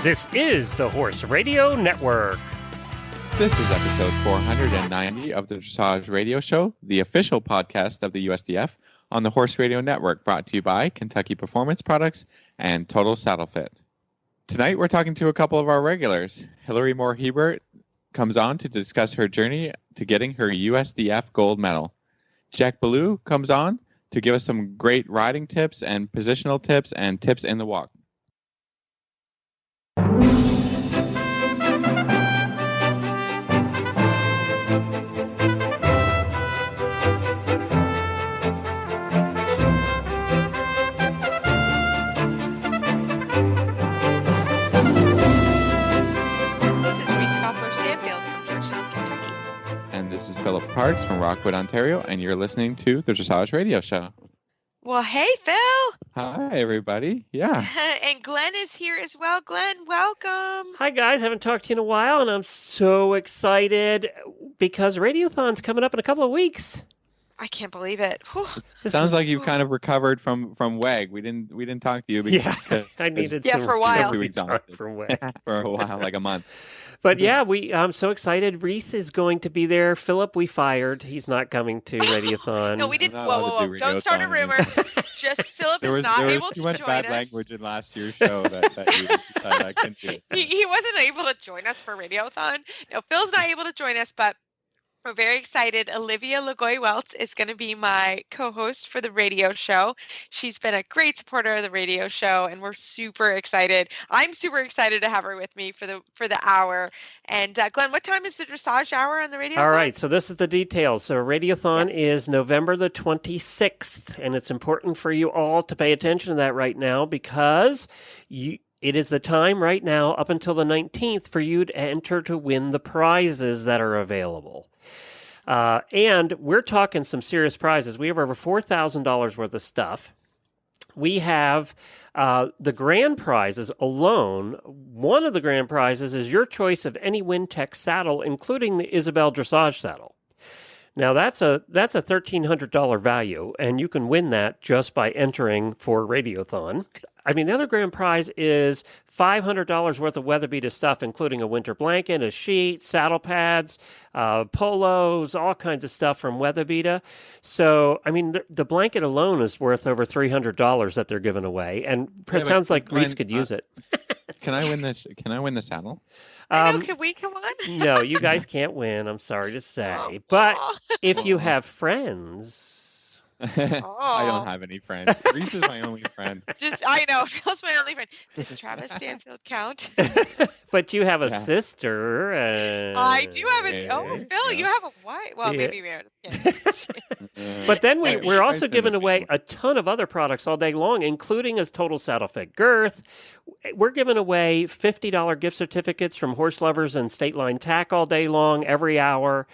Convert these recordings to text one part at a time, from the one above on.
This is the Horse Radio Network. This is episode 490 of the Dressage Radio Show, the official podcast of the USDF on the Horse Radio Network, brought to you by Kentucky Performance Products and Total Saddle Fit. Tonight we're talking to a couple of our regulars. Hilary Moore-Hebert comes on to discuss her journey to getting her USDF gold medal. Jack Ballou comes on to give us some great riding tips and positional tips and tips in the walk. This is Philip Parks from Rockwood, Ontario, and you're listening to the Dressage Radio Show. Well, hey, Phil. Hi, everybody. Yeah. And Glenn is here as well. Glenn, welcome. Hi, guys. Haven't talked to you in a while, and I'm so excited because Radiothon's coming up in a couple of weeks. I can't believe it. Sounds like you've kind of recovered from WEG. We didn't talk to you because I needed for a while. For a while, like a month. But yeah, I'm so excited. Reese is going to be there. Philip, we fired. He's not coming to Radiothon. No, we didn't. Whoa. Don't start a rumor. Just Philip is not able to join us. There was too much bad language in last year's show that you decided I couldn't do it. He wasn't able to join us for Radiothon. No, Phil's not able to join us, but we're very excited. Olivia Lagoy-Welts is going to be my co-host for the radio show. She's been a great supporter of the radio show, and we're super excited. I'm super excited to have her with me for the hour. And Glenn, what time is the dressage hour on the radio? All right, so this is the details. So Radiothon is November the 26th, and it's important for you all to pay attention to that right now because it is the time right now up until the 19th for you to enter to win the prizes that are available. And we're talking some serious prizes. We have over $4,000 worth of stuff. We have the grand prizes alone. One of the grand prizes is your choice of any Wintec saddle, including the Isabel dressage saddle. Now, that's a $1,300 value, and you can win that just by entering for Radiothon. I mean, the other grand prize is $500 worth of Weatherbeater stuff, including a winter blanket, a sheet, saddle pads, polos, all kinds of stuff from Weatherbeater. So, I mean, the blanket alone is worth over $300 that they're giving away, and it sounds like Reese could use it. Can I win this? Can I win the saddle? I know, can we come on? No, you guys can't win. I'm sorry to say. But if you have friends... I don't have any friends. Reese is my only friend. I know. Phil's my only friend. Does Travis Stanfield count? But you have a sister. I do have a... Oh, Phil, you have a wife. Well, maybe Meredith. Yeah. But then we're also giving away a ton of other products all day long, including a Total Saddle Fit girth. We're giving away $50 gift certificates from Horse Lovers and State Line Tack all day long, every hour.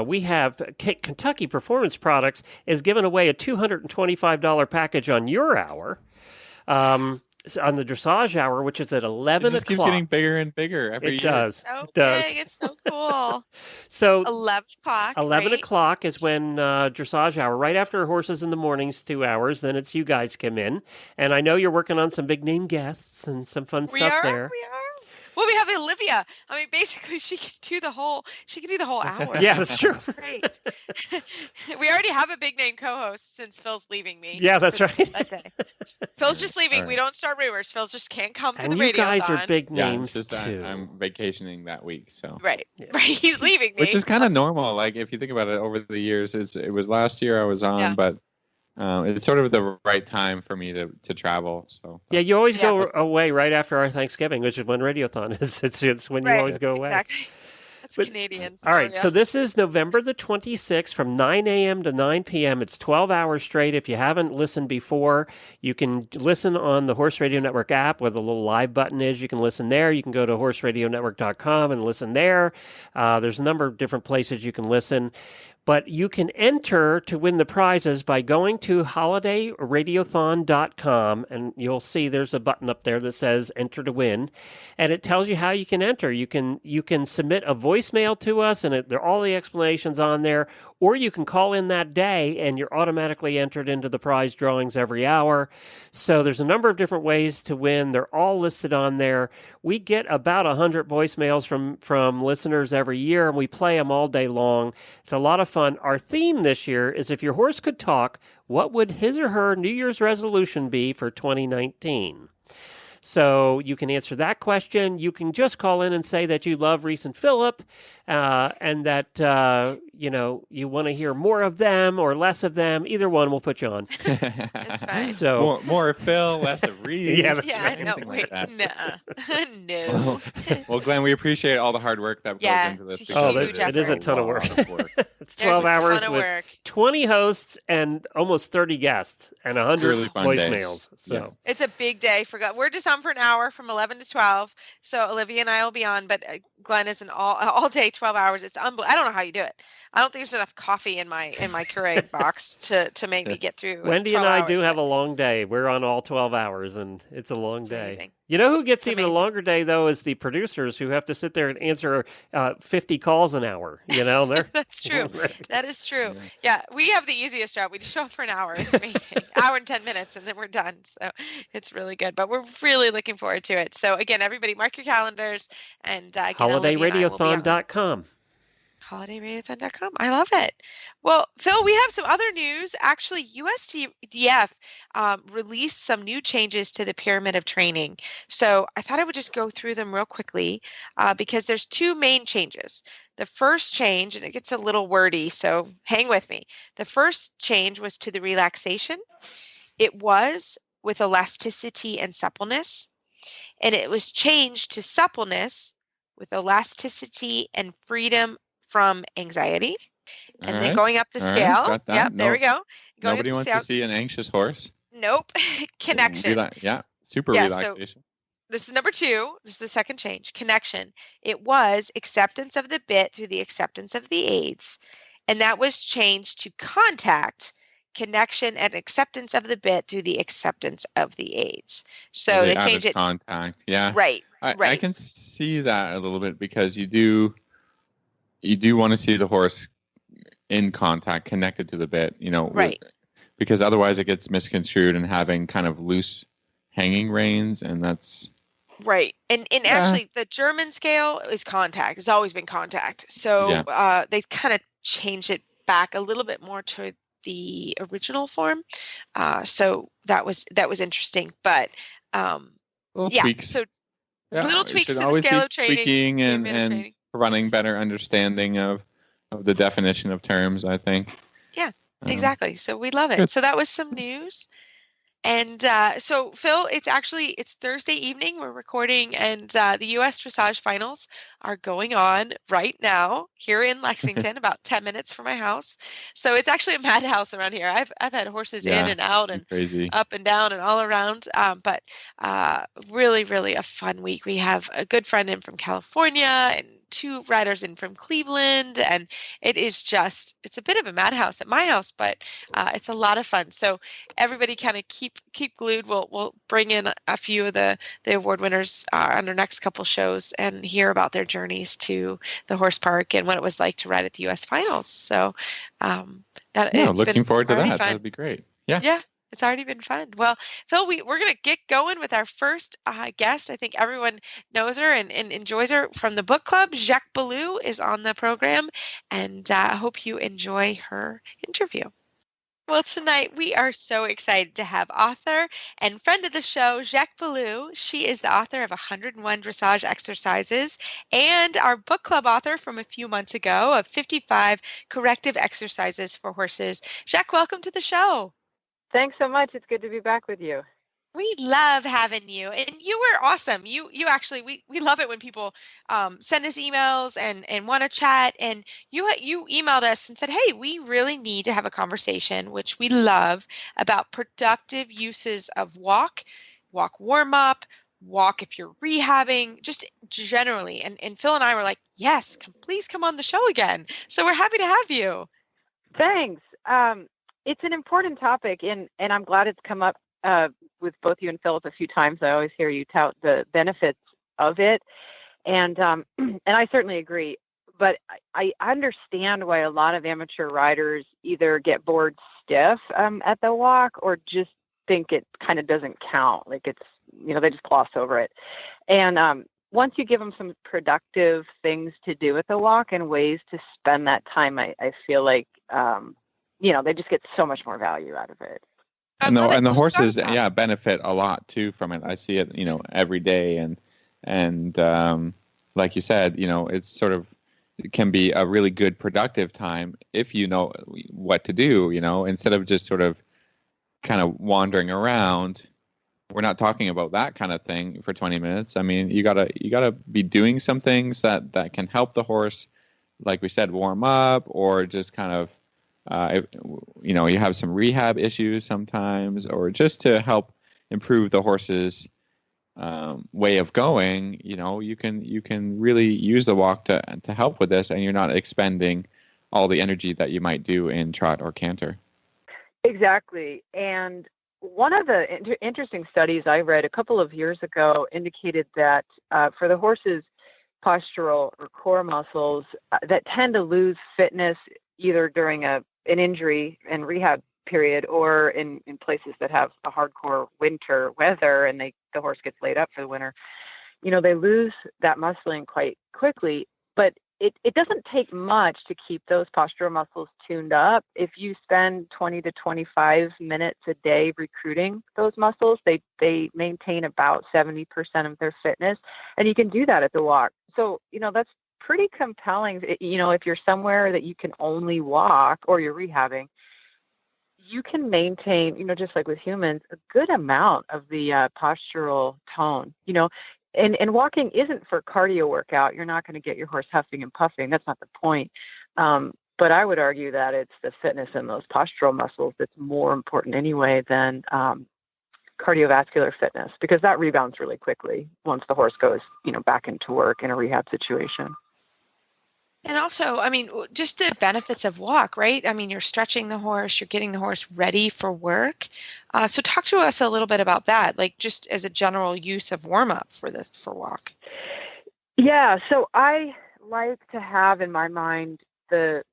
We have Kentucky Performance Products is giving away a $225 package on your hour. On the dressage hour, which is at 11 o'clock. It just keeps getting bigger and bigger every year. Does. It's so big. It's so cool. So 11 o'clock. 11 o'clock is when dressage hour, right after Horses in the Mornings, 2 hours. Then it's you guys come in. And I know you're working on some big name guests and some fun stuff there. We are. Well, we have Olivia. I mean, basically, she can do the whole hour. Yeah, that's true. Great. We already have a big name co-host since Phil's leaving me. Yeah, that's right. That day. Phil's just leaving. Right. We don't start rumors. Phil just can't come to the radio. And you guys are big names too. I'm vacationing that week, so. Right. He's leaving me. Which is kind of normal. Like if you think about it, over the years, it was last year I was on, but. It's sort of the right time for me to travel. So yeah, you always go away right after our Thanksgiving, which is when Radiothon is. It's when you always go away. Exactly. That's Canadians. All right, so this is November the 26th from 9 a.m. to 9 p.m. It's 12 hours straight. If you haven't listened before, you can listen on the Horse Radio Network app where the little live button is. You can listen there. You can go to horseradionetwork.com and listen there. There's a number of different places you can listen. But you can enter to win the prizes by going to holidayradiothon.com, and you'll see there's a button up there that says enter to win, and it tells you how you can enter. You can submit a voicemail to us, and there are all the explanations on there, or you can call in that day and you're automatically entered into the prize drawings every hour. So there's a number of different ways to win. They're all listed on there. We get about 100 voicemails from listeners every year, and we play them all day long. It's a lot of fun. Our theme this year is if your horse could talk, what would his or her New Year's resolution be for 2019? So you can answer that question. You can just call in and say that you love Reese and Philip, and that you want to hear more of them or less of them. Either one will put you on. That's fine. So more of Phil, less of Reese. Yeah, that's Yeah, right. no, Anything wait, like that. no. Well, Glenn, we appreciate all the hard work that Yeah, goes into this. it's a Oh, because huge it is a effort. ton of work. lot of It's There's 12 a hours ton of with work. 20 hosts and almost 30 guests and 100 Really fun days. voicemails. So It's a big day for Glenn. We're just on for an hour from 11 to 12. So Olivia and I will be on, but Glenn is an all day 12 hours. It's unbelievable. I don't know how you do it. I don't think there's enough coffee in my Keurig box to make me get through. Wendy 12 and I hours, do have but a long day. We're on all 12 hours, and it's a long it's day. amazing. You know who gets It's even a amazing. longer day, though, is the producers who have to sit there and answer 50 calls an hour. You know, they're That's true. That is true. Yeah. Yeah, we have the easiest job. We just show up for an hour. It's amazing. Hour and 10 minutes, and then we're done. So it's really good. But we're really looking forward to it. So again, everybody, mark your calendars. And again, Olivia and I will be on holidayradiothon.com. holidayradiothon.com. I love it. Well, Phil, we have some other news. Actually, USDF released some new changes to the pyramid of training. So I thought I would just go through them real quickly because there's two main changes. The first change, and it gets a little wordy, so hang with me. The first change was to the relaxation. It was with elasticity and suppleness, and it was changed to suppleness with elasticity and freedom from anxiety. And then going up the All right, scale. got that. Yep, there we go. Going Nobody up the wants scale. to see an anxious horse. Nope. Connection. Super Yeah, so- relaxation. This is number 2. This is the second change. Connection. It was acceptance of the bit through the acceptance of the aids. And that was changed to contact, connection, and acceptance of the bit through the acceptance of the aids. So they added changed it. contact. Yeah. Right. I right. can see that a little bit because you do want to see the horse in contact, connected to the bit, Right. because otherwise it gets misconstrued and having kind of loose hanging reins, and that's Right. And actually the German scale is contact. It's always been contact. So they've kind of changed it back a little bit more to the original form. So that was interesting. But little yeah, tweaks. so Yeah, little it tweaks should to the always scale be of training. tweaking and training. running better understanding of the definition of terms, I think. Yeah, Um, exactly. So we love it. good. So that was some news. And so, Phil, it's Thursday evening. We're recording, and the U.S. Dressage Finals are going on right now here in Lexington, about 10 minutes from my house. So it's actually a madhouse around here. I've had horses in and out and crazy. up and down and all around. But really, really a fun week. We have a good friend in from California and 2 riders in from Cleveland, and it's a bit of a madhouse at my house, but it's a lot of fun. So everybody kind of keep glued. We'll bring in a few of the award winners on our next couple shows and hear about their journeys to the horse park and what it was like to ride at the U.S. Finals. So looking forward to that. Fun. That'd be great. Yeah. Yeah. It's already been fun. Well, Phil, we're going to get going with our first guest. I think everyone knows her and enjoys her from the book club. Jacques Ballou is on the program, and I hope you enjoy her interview. Well, tonight we are so excited to have author and friend of the show, Jacques Ballou. She is the author of 101 Dressage Exercises and our book club author from a few months ago of 55 Corrective Exercises for Horses. Jacques, welcome to the show. Thanks so much. It's good to be back with you. We love having you, and you were awesome. You actually, we love it when people send us emails and want to chat. And you emailed us and said, "Hey, we really need to have a conversation," which we love, about productive uses of walk warm up, walk if you're rehabbing, just generally. And Phil and I were like, "Yes, please come on the show again." So we're happy to have you. Thanks. It's an important topic, and I'm glad it's come up with both you and Philip a few times. I always hear you tout the benefits of it, and and I certainly agree. But I understand why a lot of amateur riders either get bored stiff at the walk or just think it kind of doesn't count. Like it's, they just gloss over it. And once you give them some productive things to do at the walk and ways to spend that time, I feel like, they just get so much more value out of it. And the horses, benefit a lot too from it. I see it, every day. And like you said, it's sort of, it can be a really good productive time if you know what to do, instead of just sort of kind of wandering around. We're not talking about that kind of thing for 20 minutes. I mean, you gotta be doing some things that can help the horse, like we said, warm up, or just kind of, you have some rehab issues sometimes, or just to help improve the horse's way of going. You can really use the walk to help with this, and you're not expending all the energy that you might do in trot or canter. Exactly. And one of the interesting studies I read a couple of years ago indicated that for the horse's postural or core muscles that tend to lose fitness either during an injury and rehab period or in places that have a hardcore winter weather and the horse gets laid up for the winter, they lose that muscling quite quickly. But it doesn't take much to keep those postural muscles tuned up. If you spend 20 to 25 minutes a day recruiting those muscles, they maintain about 70% of their fitness. And you can do that at the walk. So, that's pretty compelling. If you're somewhere that you can only walk or you're rehabbing, you can maintain, just like with humans, a good amount of the postural tone, and walking isn't for cardio workout. You're not going to get your horse huffing and puffing. That's not the point. But I would argue that it's the fitness in those postural muscles that's more important anyway than cardiovascular fitness, because that rebounds really quickly once the horse goes, back into work in a rehab situation. And also, just the benefits of walk, right? You're stretching the horse, you're getting the horse ready for work. So talk to us a little bit about that, like just as a general use of warm up for walk. Yeah. So I like to have in my mind the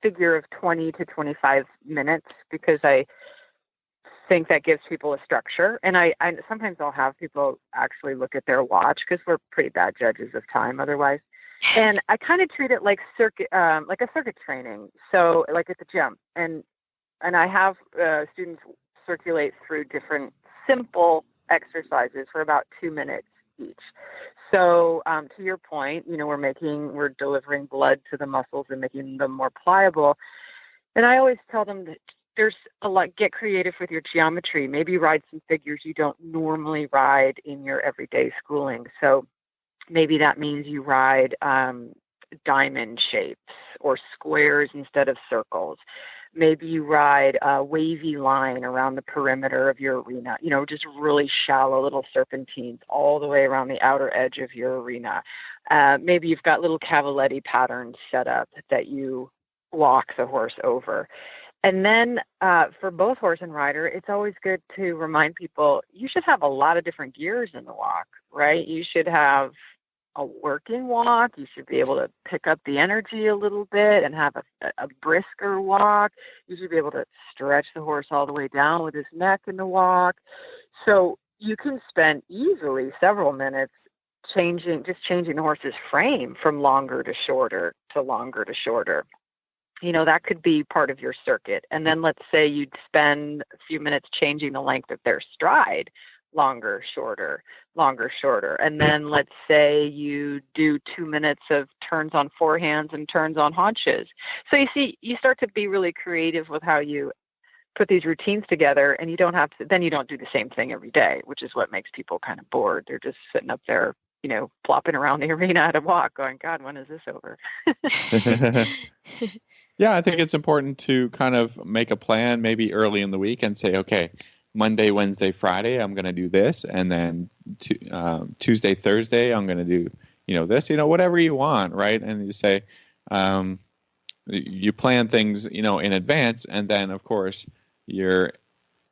figure of 20 to 25 minutes because I think that gives people a structure. And I sometimes I'll have people actually look at their watch because we're pretty bad judges of time otherwise. And I kind of treat it like a circuit training. So like at the gym, and I have students circulate through different simple exercises for about 2 minutes each. So to your point, we're delivering blood to the muscles and making them more pliable. And I always tell them that there's a lot, get creative with your geometry. Maybe ride some figures you don't normally ride in your everyday schooling. So maybe that means you ride diamond shapes or squares instead of circles. Maybe you ride a wavy line around the perimeter of your arena, just really shallow little serpentines all the way around the outer edge of your arena. Maybe you've got little cavaletti patterns set up that you walk the horse over. And then for both horse and rider, it's always good to remind people you should have a lot of different gears in the walk, right? You should have a working walk. You should be able to pick up the energy a little bit and have a brisker walk. You should be able to stretch the horse all the way down with his neck in the walk. So you can spend easily several minutes changing the horse's frame from longer to shorter to longer to shorter. That could be part of your circuit. And then let's say you'd spend a few minutes changing the length of their stride, longer, shorter. And then let's say you do 2 minutes of turns on forehands and turns on haunches. So you see, you start to be really creative with how you put these routines together, and you don't do the same thing every day, which is what makes people kind of bored. They're just sitting up there, plopping around the arena at a walk going, God, when is this over? Yeah, I think it's important to kind of make a plan maybe early in the week and say, okay, Monday, Wednesday, Friday, I'm going to do this. And then Tuesday, Thursday, I'm going to do, this, whatever you want. Right. And you say, you plan things, in advance, and then of course you're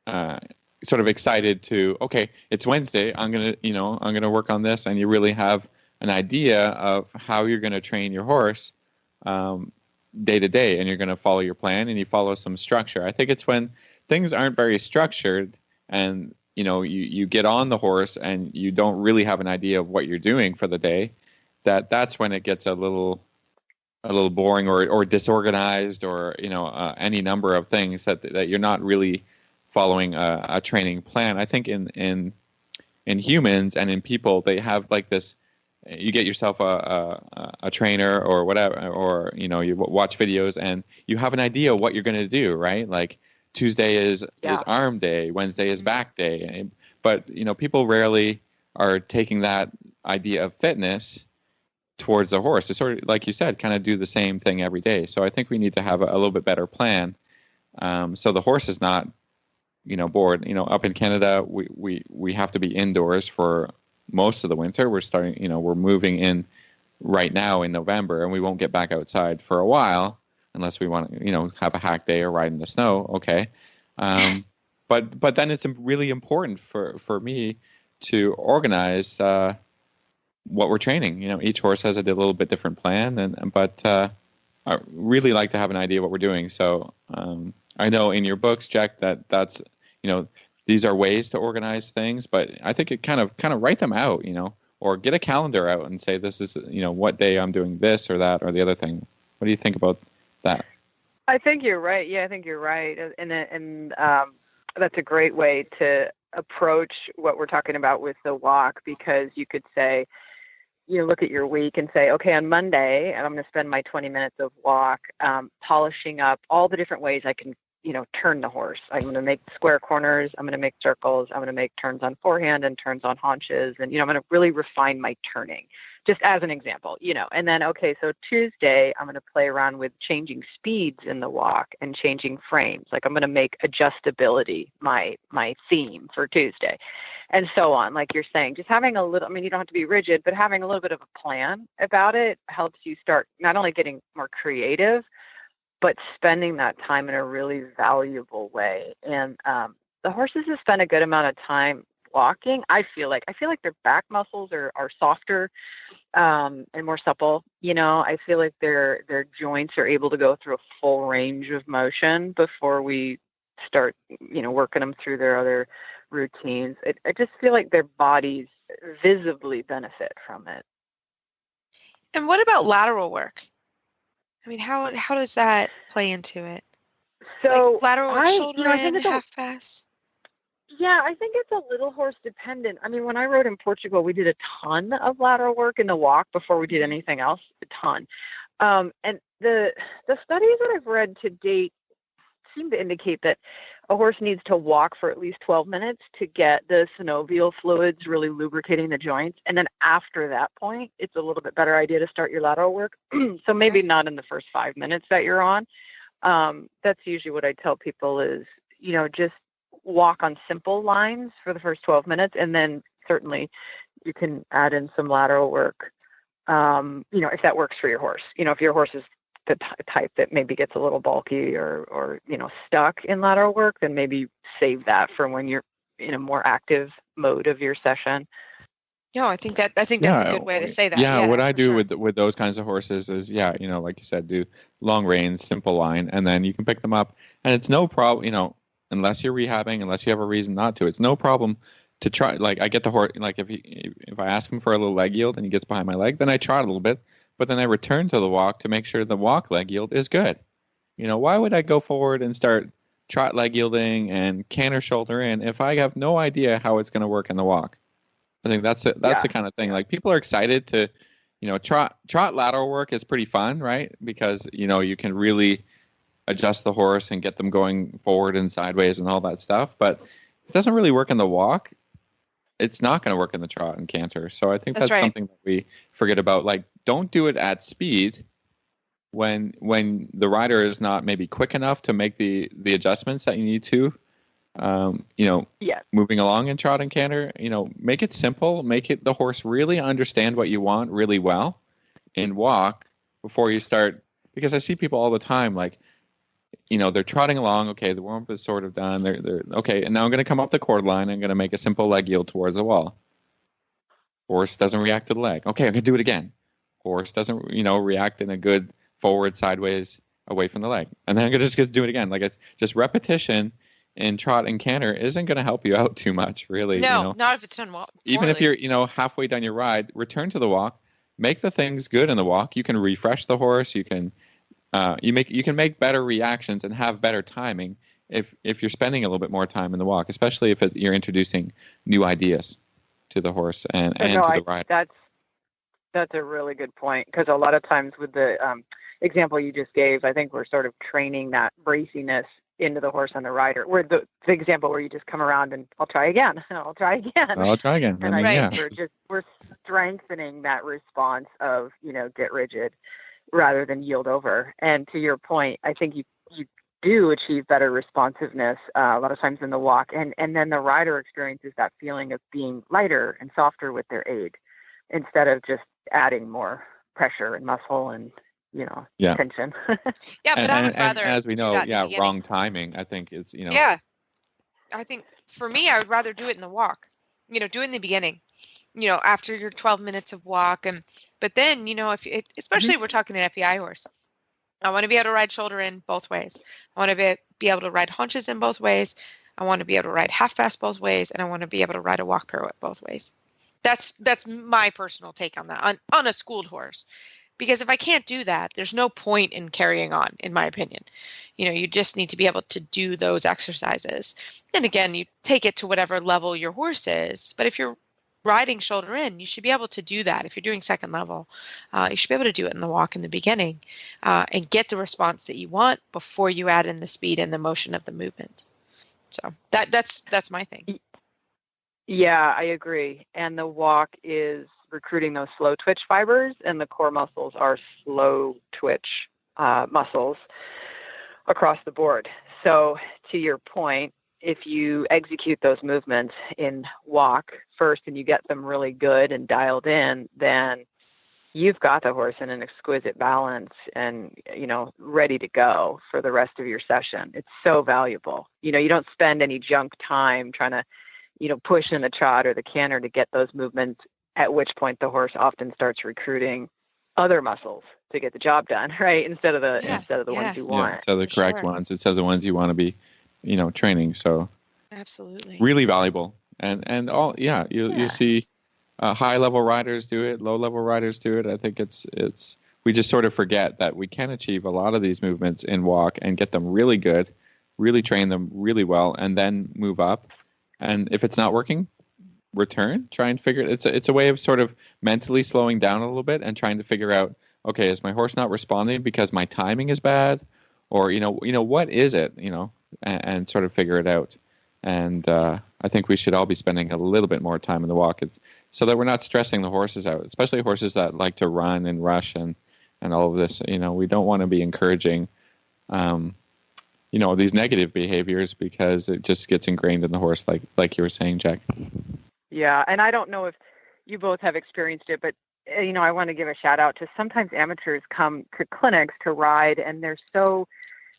sort of excited to, okay, it's Wednesday, I'm gonna work on this, and you really have an idea of how you're going to train your horse day to day, and you're going to follow your plan, and you follow some structure. I think it's when things aren't very structured, and you get on the horse and you don't really have an idea of what you're doing for the day, that's when it gets a little boring or disorganized, or any number of things that you're not really following a training plan. I think in humans and in people, they have like this. You get yourself a trainer or whatever, or you watch videos and you have an idea what you're going to do, right? Like Tuesday is arm day, Wednesday is back day, but people rarely are taking that idea of fitness towards the horse. It's sort of like you said, kind of do the same thing every day. So I think we need to have a little bit better plan, so the horse is not bored. Up in Canada, we have to be indoors for most of the winter. We're moving in right now in November, and we won't get back outside for a while unless we want to, have a hack day or ride in the snow. Okay. But then it's really important for me to organize, what we're training. Each horse has a little bit different plan, but I really like to have an idea what we're doing. So, I know in your books, Jack, that's, these are ways to organize things, but I think it kind of write them out, or get a calendar out and say, this is, what day I'm doing this or that or the other thing. What do you think about that? I think you're right. Yeah, I think you're right. And that's a great way to approach what we're talking about with the walk, because you could say, look at your week and say, okay, on Monday, I'm going to spend my 20 minutes of walk, polishing up all the different ways I can turn the horse. I'm going to make square corners. I'm going to make circles. I'm going to make turns on forehand and turns on haunches. And, I'm going to really refine my turning, just as an example, and then, okay, so Tuesday, I'm going to play around with changing speeds in the walk and changing frames. Like I'm going to make adjustability my theme for Tuesday, and so on. Like you're saying, just having a little, you don't have to be rigid, but having a little bit of a plan about it helps you start not only getting more creative, but spending that time in a really valuable way. And the horses have spent a good amount of time walking. I feel like their back muscles are softer and more supple. I feel like their joints are able to go through a full range of motion before we start, working them through their other routines. I just feel like their bodies visibly benefit from it. And what about lateral work? How does that play into it? So like lateral work, shoulder in, half pass? Yeah, I think it's a little horse dependent. When I rode in Portugal, we did a ton of lateral work in the walk before we did anything else, a ton. And the studies that I've read to date seem to indicate that a horse needs to walk for at least 12 minutes to get the synovial fluids really lubricating the joints. And then after that point, it's a little bit better idea to start your lateral work. So maybe not in the first 5 minutes that you're on. That's usually what I tell people is, just walk on simple lines for the first 12 minutes. And then certainly you can add in some lateral work, if that works for your horse. If your horse is the type that maybe gets a little bulky or stuck in lateral work, then maybe save that for when you're in a more active mode of your session. No, I think that's a good way to say that. Yeah, what I do with those kinds of horses is, like you said, do long reins, simple line, and then you can pick them up, and it's no problem, unless you're rehabbing, unless you have a reason not to. It's no problem to try. Like I get the horse, like if I ask him for a little leg yield and he gets behind my leg, then I trot a little bit. But then I return to the walk to make sure the walk leg yield is good. Why would I go forward and start trot leg yielding and canter shoulder in if I have no idea how it's going to work in the walk? I think that's the kind of thing. Like people are excited to, trot lateral work is pretty fun, right? Because, you can really adjust the horse and get them going forward and sideways and all that stuff. But if it doesn't really work in the walk, it's not going to work in the trot and canter. So I think that's right. Something that we forget about. Like, don't do it at speed when the rider is not maybe quick enough to make the adjustments that you need to. Moving along in trot and canter, make it simple. Make it the horse really understand what you want really well in walk before you start because I see people all the time, like, they're trotting along. Okay, the warm up is sort of done. They're okay, and now I'm going to come up the cord line. I'm going to make a simple leg yield towards the wall. Horse doesn't react to the leg. Okay, I'm going to do it again. Horse doesn't, react in a good forward, sideways, away from the leg. And then I'm going to do it again. Like, just repetition in trot and canter isn't going to help you out too much, really. No, not if it's done well. Even if you're, halfway done your ride, return to the walk, make the things good in the walk. You can refresh the horse. You can, you can make better reactions and have better timing if you're spending a little bit more time in the walk, especially if you're introducing new ideas to the horse and to the rider. That's a really good point, because a lot of times with the example you just gave, I think we're sort of training that braciness into the horse and the rider. Where the example where you just come around and I'll try again. I'll try again. And I think we're strengthening that response of, get rigid rather than yield over. And to your point, I think you do achieve better responsiveness a lot of times in the walk. And then the rider experiences that feeling of being lighter and softer with their aid, instead of just adding more pressure and muscle and, tension. Yeah, but I would rather, as we know, wrong timing. I think it's, Yeah. I think for me, I would rather do it in the walk, do it in the beginning, after your 12 minutes of walk. But then, especially if we're talking an FEI horse, I want to be able to ride shoulder in both ways. I want to be able to ride haunches in both ways. I want to be able to ride half fast both ways. And I want to be able to ride a walk pirouette both ways. That's my personal take on that, on a schooled horse. Because if I can't do that, there's no point in carrying on, in my opinion. You just need to be able to do those exercises. And again, you take it to whatever level your horse is. But if you're riding shoulder in, you should be able to do that. If you're doing second level, you should be able to do it in the walk in the beginning and get the response that you want before you add in the speed and the motion of the movement. So that's my thing. Yeah, I agree. And the walk is recruiting those slow twitch fibers, and the core muscles are slow twitch muscles across the board. So to your point, if you execute those movements in walk first and you get them really good and dialed in, then you've got the horse in an exquisite balance and, ready to go for the rest of your session. It's so valuable. You don't spend any junk time trying to, push in the trot or the canter to get those movements, at which point the horse often starts recruiting other muscles to get the job done, right? Instead of the ones you want. Yeah, so the correct ones, instead of the ones you want to be, training. So absolutely, really valuable. And all, you see high level riders do it, low level riders do it. I think it's we just sort of forget that we can achieve a lot of these movements in walk and get them really good, really train them really well, and then move up. And if it's not working, try and figure it. It's a way of sort of mentally slowing down a little bit and trying to figure out, okay, is my horse not responding because my timing is bad, or what is it, and sort of figure it out. And I think we should all be spending a little bit more time in the walk, so that we're not stressing the horses out, especially horses that like to run and rush and all of this. We don't want to be encouraging these negative behaviors, because it just gets ingrained in the horse, like you were saying, Jack. Yeah, and I don't know if you both have experienced it, but I want to give a shout out to sometimes amateurs come to clinics to ride and they're so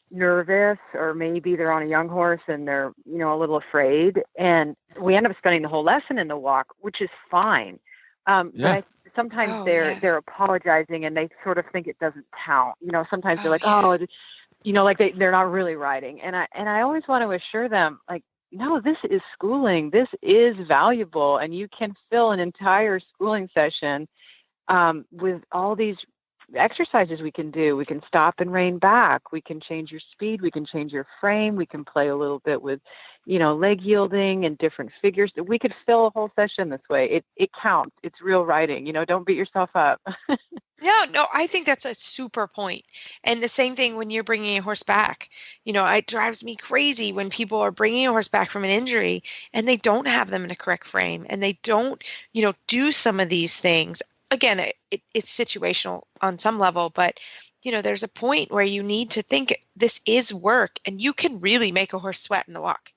nervous, or maybe they're on a young horse and they're a little afraid, and we end up spending the whole lesson in the walk, which is fine. But sometimes they're apologizing and they sort of think it doesn't count. Sometimes they're like, they're not really riding. And I always want to assure them, like, no, this is schooling. This is valuable. And you can fill an entire schooling session with all these exercises we can do. We can stop and rein back. We can change your speed. We can change your frame. We can play a little bit with, leg yielding and different figures. We could fill a whole session this way. It counts. It's real riding. Don't beat yourself up. No, I think that's a super point. And the same thing when you're bringing a horse back. It drives me crazy when people are bringing a horse back from an injury and they don't have them in a correct frame and they don't, do some of these things. Again, it's situational on some level, but, there's a point where you need to think this is work, and you can really make a horse sweat in the walk.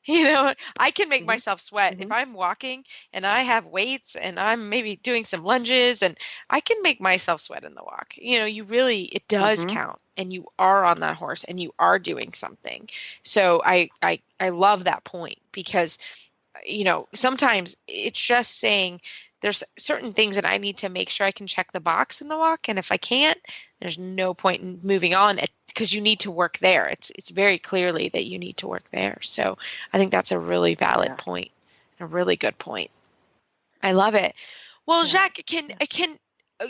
I can make Mhm. myself sweat if Mhm. I'm walking and I have weights and I'm maybe doing some lunges, and I can make myself sweat in the walk. It does Mhm. count, and you are on that horse and you are doing something. So I love that point, because sometimes it's just saying there's certain things that I need to make sure I can check the box in the walk. And if I can't, there's no point in moving on, because you need to work there. It's very clearly that you need to work there. So I think that's a really valid Yeah. point, a really good point. I love it. Well, Yeah. Jacques, uh,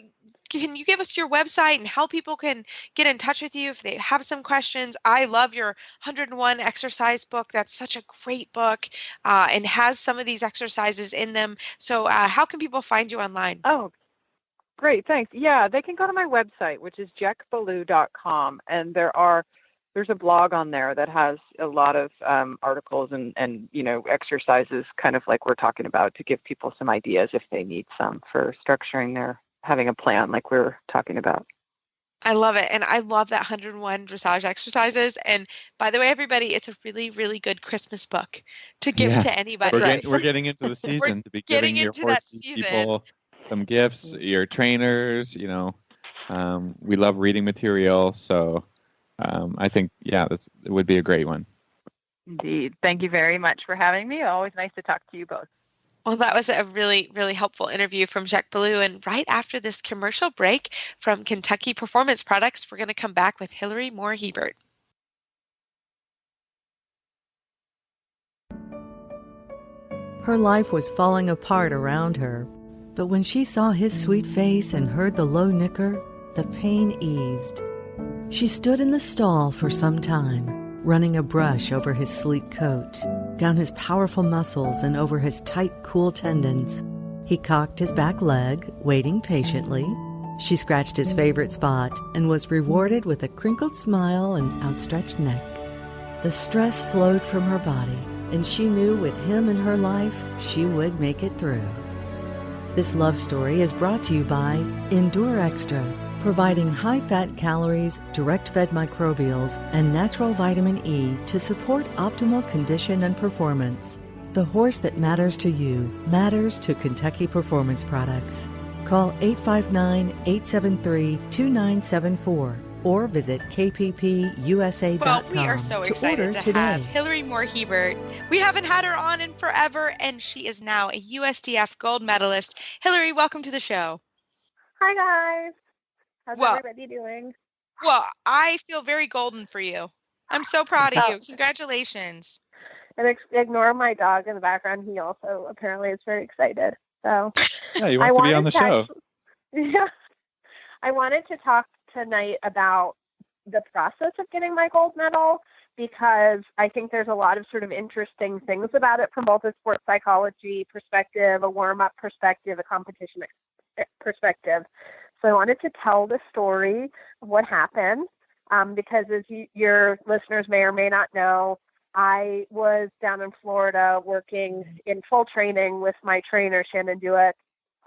can you give us your website and how people can get in touch with you if they have some questions? I love your 101 exercise book. That's such a great book, and has some of these exercises in them. So how can people find you online? Oh, great. Thanks. Yeah, they can go to my website, which is jackballou.com, and there's a blog on there that has a lot of articles and exercises, kind of like we're talking about, to give people some ideas if they need some for structuring having a plan like we were talking about. I love it. And I love that 101 dressage exercises. And by the way, everybody, it's a really, really good Christmas book to give Yeah. to That's anybody. right. We're getting into the We're season to be getting giving your into that horse season. people some gifts, your trainers, we love reading material. So I think, it would be a great one. Indeed. Thank you very much for having me. Always nice to talk to you both. Well, that was a really, really helpful interview from Jacques Ballou. And right after this commercial break from Kentucky Performance Products, we're going to come back with Hilary Moore-Hebert. Her life was falling apart around her, but when she saw his sweet face and heard the low nicker, the pain eased. She stood in the stall for some time, running a brush over his sleek coat, down his powerful muscles and over his tight, cool tendons. He cocked his back leg, waiting patiently. She scratched his favorite spot and was rewarded with a crinkled smile and outstretched neck. The stress flowed from her body, and she knew with him in her life, she would make it through. This love story is brought to you by Endure Extra, providing high-fat calories, direct-fed microbials, and natural vitamin E to support optimal condition and performance. The horse that matters to you matters to Kentucky Performance Products. Call 859-873-2974 or visit kppusa.com Well, we are so to excited order to today. have Hilary Moore-Hebert. We haven't had her on in forever, and she is now a USDF gold medalist. Hilary, welcome to the show. Hi, guys. How's Well- everybody doing? Well, I feel very golden for you. I'm so proud of Oh. you. Congratulations. And ignore my dog in the background. He also apparently is very excited. So Yeah, he wants to be on the show. Yeah. I wanted to talk tonight about the process of getting my gold medal, because I think there's a lot of sort of interesting things about it from both a sports psychology perspective, a warm-up perspective, a competition perspective. So I wanted to tell the story of what happened, because as your listeners may or may not know, I was down in Florida working in full training with my trainer, Shannon Dewitt,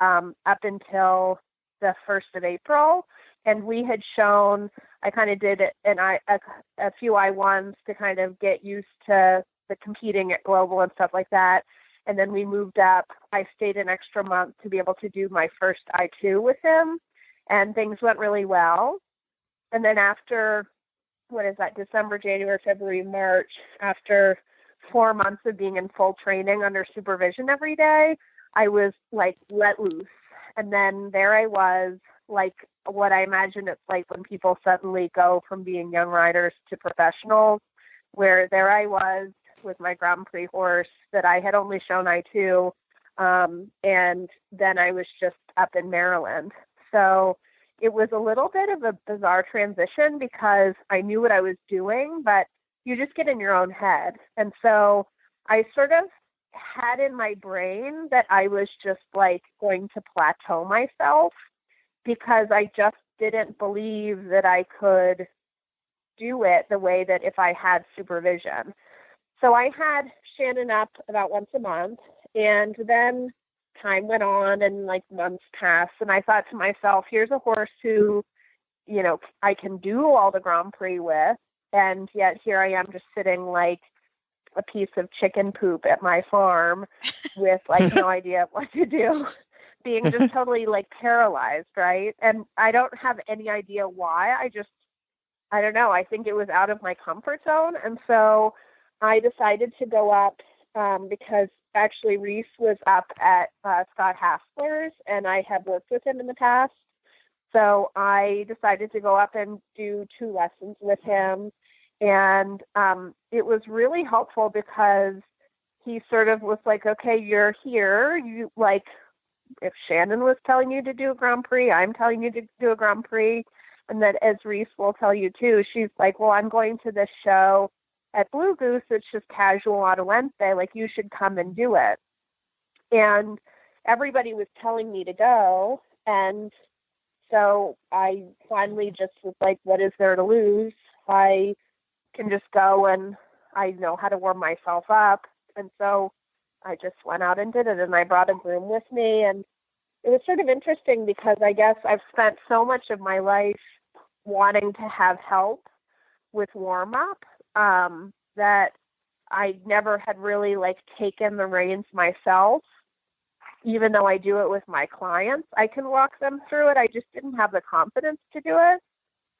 up until the 1st of April. And we had shown, I kind of did a few I-1s to kind of get used to the competing at Global and stuff like that. And then we moved up. I stayed an extra month to be able to do my first I-2 with him. And things went really well. And then after, December, January, February, March, after 4 months of being in full training under supervision every day, I was like let loose. And then there I was, like what I imagine it's like when people suddenly go from being young riders to professionals, where there I was with my Grand Prix horse that I had only shown I-2. And then I was just up in Maryland. So it was a little bit of a bizarre transition, because I knew what I was doing, but you just get in your own head. And so I sort of had in my brain that I was just like going to plateau myself, because I just didn't believe that I could do it the way that if I had supervision. So I had Shannon up about once a month, and then time went on and like months passed, and I thought to myself, here's a horse who, I can do all the Grand Prix with, and yet here I am just sitting like a piece of chicken poop at my farm with like no idea what to do, being just totally like paralyzed, right? And I don't have any idea why. I don't know. I think it was out of my comfort zone. And so I decided to go up because actually Reese was up at Scott Hassler's, and I had worked with him in the past. So I decided to go up and do 2 lessons with him. And it was really helpful because he sort of was like, okay, you're here. You like, if Shannon was telling you to do a Grand Prix, I'm telling you to do a Grand Prix. And then as Reese will tell you too, she's like, well, I'm going to this show at Blue Goose. It's just casual on a Wednesday. Like, you should come and do it. And everybody was telling me to go. And so I finally just was like, what is there to lose? I can just go, and I know how to warm myself up. And so I just went out and did it, and I brought a groom with me. And it was sort of interesting because I guess I've spent so much of my life wanting to have help with warm up that I never had really like taken the reins myself. Even though I do it with my clients, I can walk them through it. I just didn't have the confidence to do it.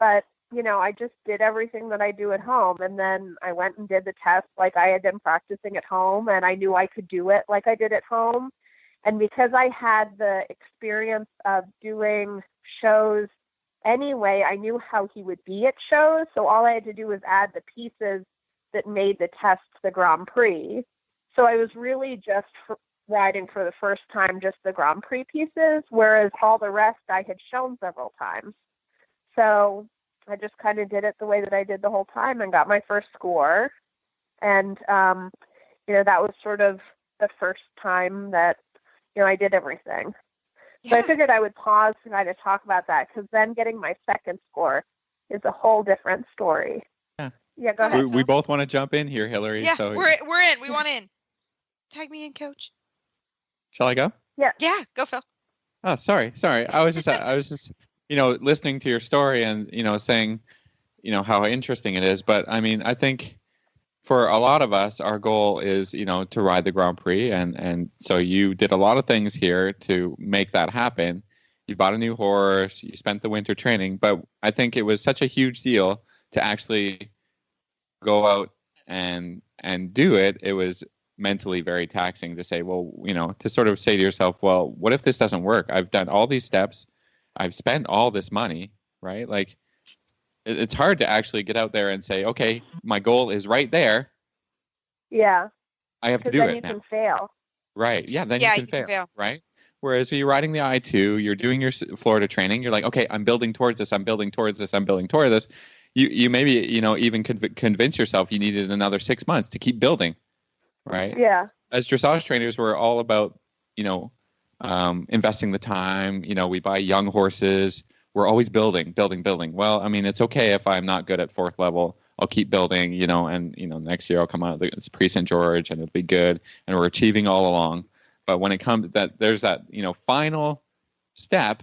But, you know, I just did everything that I do at home. And then I went and did the test like I had been practicing at home, and I knew I could do it like I did at home. And because I had the experience of doing shows anyway, I knew how he would be at shows. So all I had to do was add the pieces that made the test the Grand Prix. So I was really just riding for the first time just the Grand Prix pieces, whereas all the rest I had shown several times. So I just kind of did it the way that I did the whole time and got my first score. And, you know, that was sort of the first time that, you know, I did everything. Yeah. So I figured I would pause to kind of talk about that, because then getting my second score is a whole different story. Yeah, go ahead. We both want to jump in here, Hilary. Yeah, So we're in. We want in. Tag me in, Coach. shall I go? Yeah, go Phil. Oh, sorry. I was just, you know, listening to your story and, you know, saying, you know, how interesting it is. But I mean, I think for a lot of us, our goal is, you know, to ride the Grand Prix. And so you did a lot of things here to make that happen. You bought a new horse, you spent the winter training, but I think it was such a huge deal to actually go out and do it. It was mentally very taxing to say, well, you know, to sort of say to yourself, well, what if this doesn't work? I've done all these steps. I've spent all this money, right? Like, it's hard to actually get out there and say, okay, my goal is right there. Yeah. I have to do then it you now. can fail. Right. Yeah. Then Yeah, you can fail. Right. Whereas you're riding the I-2, you're doing your Florida training. You're like, okay, I'm building towards this. I'm building towards this. I'm building toward this. You maybe, you know, even convince yourself you needed another 6 months to keep building. Right. Yeah. As dressage trainers, we're all about, you know, investing the time. You know, we buy young horses. We're always building. Well, I mean, it's okay if I'm not good at 4th level. I'll keep building, you know, and, you know, next year I'll come out of it's Prix St. George and it'll be good. And we're achieving all along. But when it comes that there's that, you know, final step,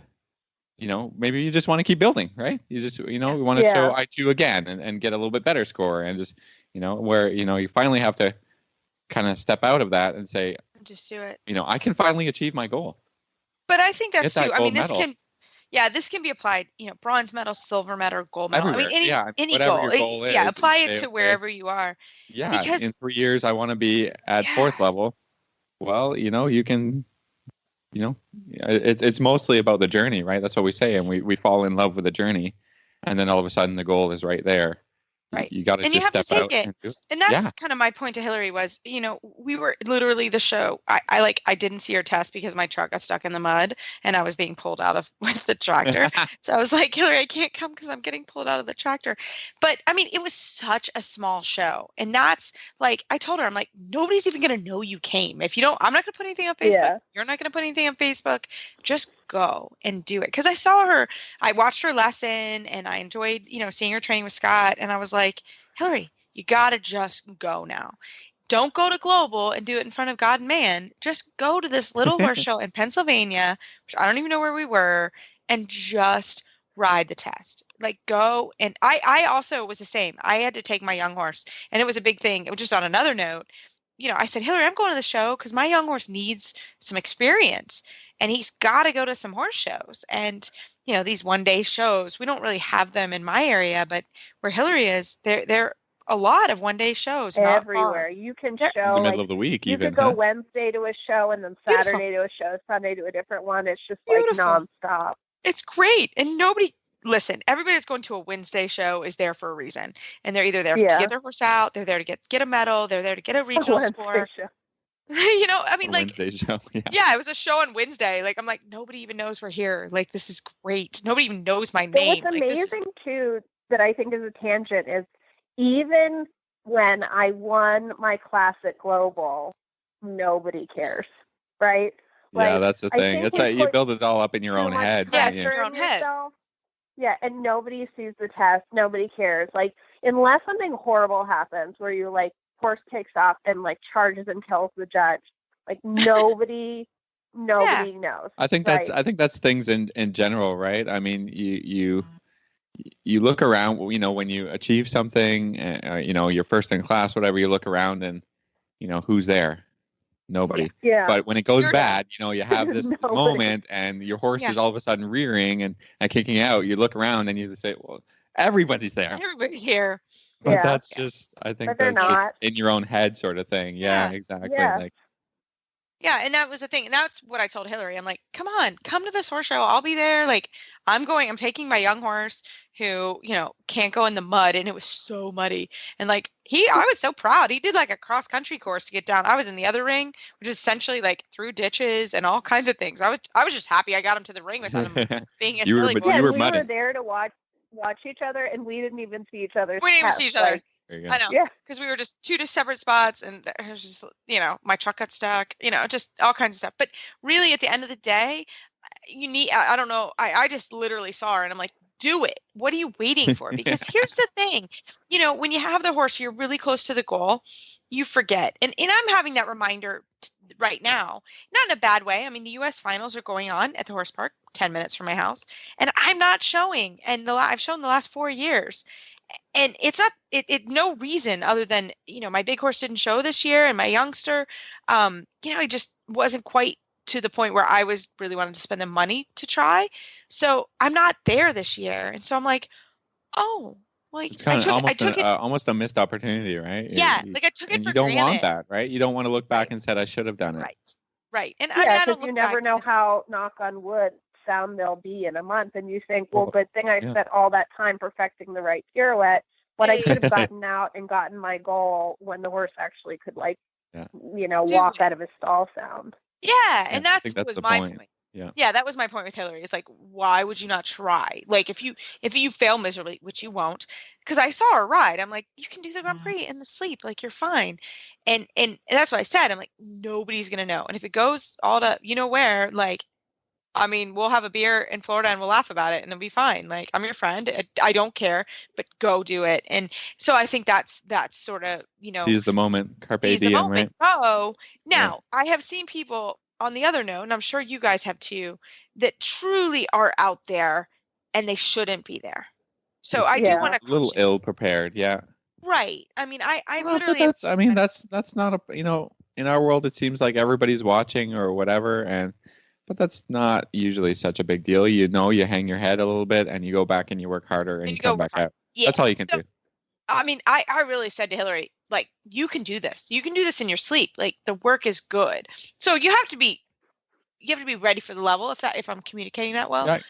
you know, maybe you just want to keep building, right? You just, you know, we want to show I-2 again and get a little bit better score and just, you know, where, you know, you finally have to kind of step out of that and say, just do it. you know, I can finally achieve my goal. But I think that's Get that too. I mean, gold this medal. this can be applied, you know, bronze medal, silver medal, gold medal. Everywhere. I mean, any whatever goal. your goal is, Apply it say, to okay, wherever you are. Yeah, Because- in 3 years I want to be at 4th level. Well, you know, you can, you know, it's mostly about the journey, right? That's what we say, and we fall in love with the journey, and then all of a sudden the goal is right there. Right. You got to And you just have to step out take it. and do it. And that's Yeah. kind of my point to Hilary was, you know, we were literally the show. I didn't see her test because my truck got stuck in the mud and I was being pulled out of with the tractor. So I was like, Hilary, I can't come because I'm getting pulled out of the tractor. But I mean, it was such a small show. And that's like, I told her, I'm like, nobody's even going to know you came. If you don't, I'm not going to put anything on Facebook. Yeah. You're not going to put anything on Facebook. Just go and do it. Because I saw her, I watched her lesson and I enjoyed, you know, seeing her training with Scott. And I was like, Hilary, you got to just go now. Don't go to Global and do it in front of God and man. Just go to this little horse show in Pennsylvania, which I don't even know where we were, and just ride the test. like go. And I also was the same. I had to take my young horse, and it was a big thing. It was just on another note. I said, Hilary, I'm going to the show because my young horse needs some experience, and he's got to go to some horse shows. And these one-day shows, we don't really have them in my area, but where Hilary is, they're a lot of one-day shows everywhere. You can They're show in the middle of the week, you even. could go huh? Wednesday to a show and then Beautiful. Saturday to a show, Sunday to a different one. It's just Beautiful. like nonstop. It's great. And listen, everybody that's going to a Wednesday show is there for a reason. And they're either there to get their horse out, they're there to get a medal, they're there to get a regional score. Show. I mean, Wednesday show. Yeah, it was a show on Wednesday. Like, I'm like, nobody even knows we're here. Like, this is great. Nobody even knows my name. What's amazing too, that I think is a tangent, is even when I won my Classic Global, nobody cares, right? Yeah, that's the thing. It's like you build it all up in your own head. Yeah, it's your own head. Yeah, and nobody sees the test. Nobody cares. Like, unless something horrible happens where you like horse takes off and like charges and kills the judge, like nobody knows. I think that's things in general, right? I mean, you look around, when you achieve something, you're first in class, whatever, you look around and, who's there? Nobody. Yeah. But when it goes bad, you have this moment and your horse is all of a sudden rearing and kicking out. You look around and you say, well, everybody's there. Everybody's here. But that's just, I think that's just in your own head sort of thing. Yeah, exactly. Yeah. Yeah, and that was the thing. And that's what I told Hilary. I'm like, come on, come to this horse show. I'll be there. Like, I'm taking my young horse who, can't go in the mud. And it was so muddy. And like, I was so proud. He did like a cross country course to get down. I was in the other ring, which is essentially like through ditches and all kinds of things. I was just happy I got him to the ring without him being a silly boy. You were we mudding. were there to watch each other, and we didn't even see each other. We didn't even see each other. I know. Yeah. Because we were just two separate spots, and it was just, my truck got stuck, just all kinds of stuff. But really, at the end of the day, I don't know. I just literally saw her, and I'm like, do it. What are you waiting for? Because here's the thing, when you have the horse, you're really close to the goal, you forget. And I'm having that reminder right now, not in a bad way. I mean, the U.S. finals are going on at the horse park 10 minutes from my house, and I'm not showing. And I've shown the last 4 years. And it's not no reason other than, my big horse didn't show this year, and my youngster, I just wasn't quite to the point where I was really wanting to spend the money to try. So I'm not there this year. And so I'm like, oh, like it's kind of almost a missed opportunity, right? Yeah. Like I took it for granted. You don't want that, right? You don't want to look back and said, I should have done it. Right. And I don't. You never know how, knock on wood, sound they'll be in a month, and you think, well, good thing I spent all that time perfecting the right pirouette, but I could have gotten out and gotten my goal when the horse actually could walk out of his stall sound. Yeah, and that was my point. Yeah, that was my point with Hilary. It's like, why would you not try? Like, if you fail miserably, which you won't, because I saw her ride, I'm like, you can do the Grand Prix in the sleep, like you're fine, and that's what I said. I'm like, nobody's gonna know, and if it goes all to where, like, I mean, we'll have a beer in Florida and we'll laugh about it and it'll be fine. Like, I'm your friend. I don't care, but go do it. And so I think that's sort of, seize the moment, carpe diem, right? Oh, now I have seen people on the other note, and I'm sure you guys have too, that truly are out there and they shouldn't be there. So I do want to a little ill prepared. Yeah. Right. I mean, I literally. That's not a, in our world, it seems like everybody's watching or whatever. But that's not usually such a big deal. You hang your head a little bit and you go back and you work harder and you come back out. Yeah. That's all you can do. I mean, I really said to Hilary, like, you can do this. You can do this in your sleep. Like, the work is good. So you have to be ready for the level if I'm communicating that well. Right.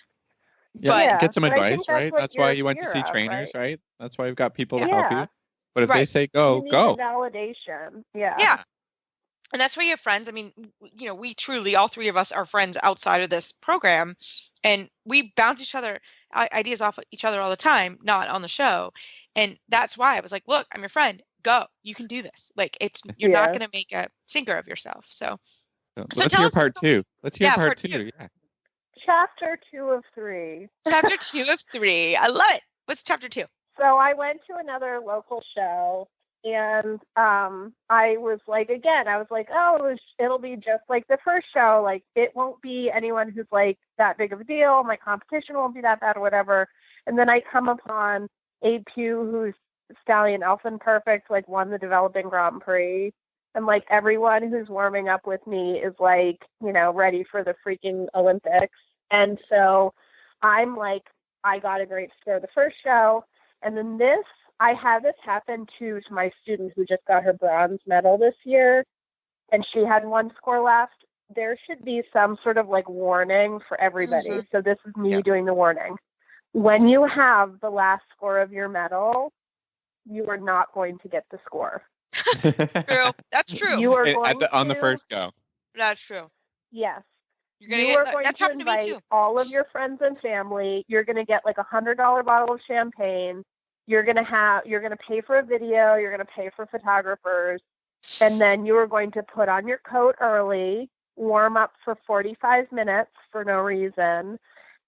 Yeah. But, get some advice, right? That's why you went to see trainers, right? That's why you've got people to help you. But if they say go, go. Validation. Yeah. Yeah. And that's why you have friends. I mean, we truly, all three of us are friends outside of this program, and we bounce ideas off each other all the time, not on the show. And that's why I was like, look, I'm your friend. Go. You can do this. Like, you're not going to make a stinker of yourself. So let's hear part two. Let's hear part two. Yeah. Chapter 2 of 3. Chapter 2 of 3. I love it. What's chapter 2? So I went to another local show. And I was like, oh, it'll be just like the first show. Like, it won't be anyone who's like that big of a deal. My competition won't be that bad or whatever. And then I come upon Abe Pugh, who's Stallion Elfin Perfect, like won the developing Grand Prix. And like everyone who's warming up with me is like, you know, ready for the freaking Olympics. And so I'm like, I got a great score the first show. And then I had this happen to my student who just got her bronze medal this year. And she had one score left. There should be some sort of like warning for everybody. Mm-hmm. So this is me Yep. doing the warning. When you have the last score of your medal, you are not going to get the score. True. That's true. You are going on the to- first go. That's true. Yes. You're gonna You are get going that's to happened to me invite too. all of your friends and family. You're going to get like $100 bottle of champagne. You're going to pay for a video. You're going to pay for photographers. And then you are going to put on your coat early, warm up for 45 minutes for no reason,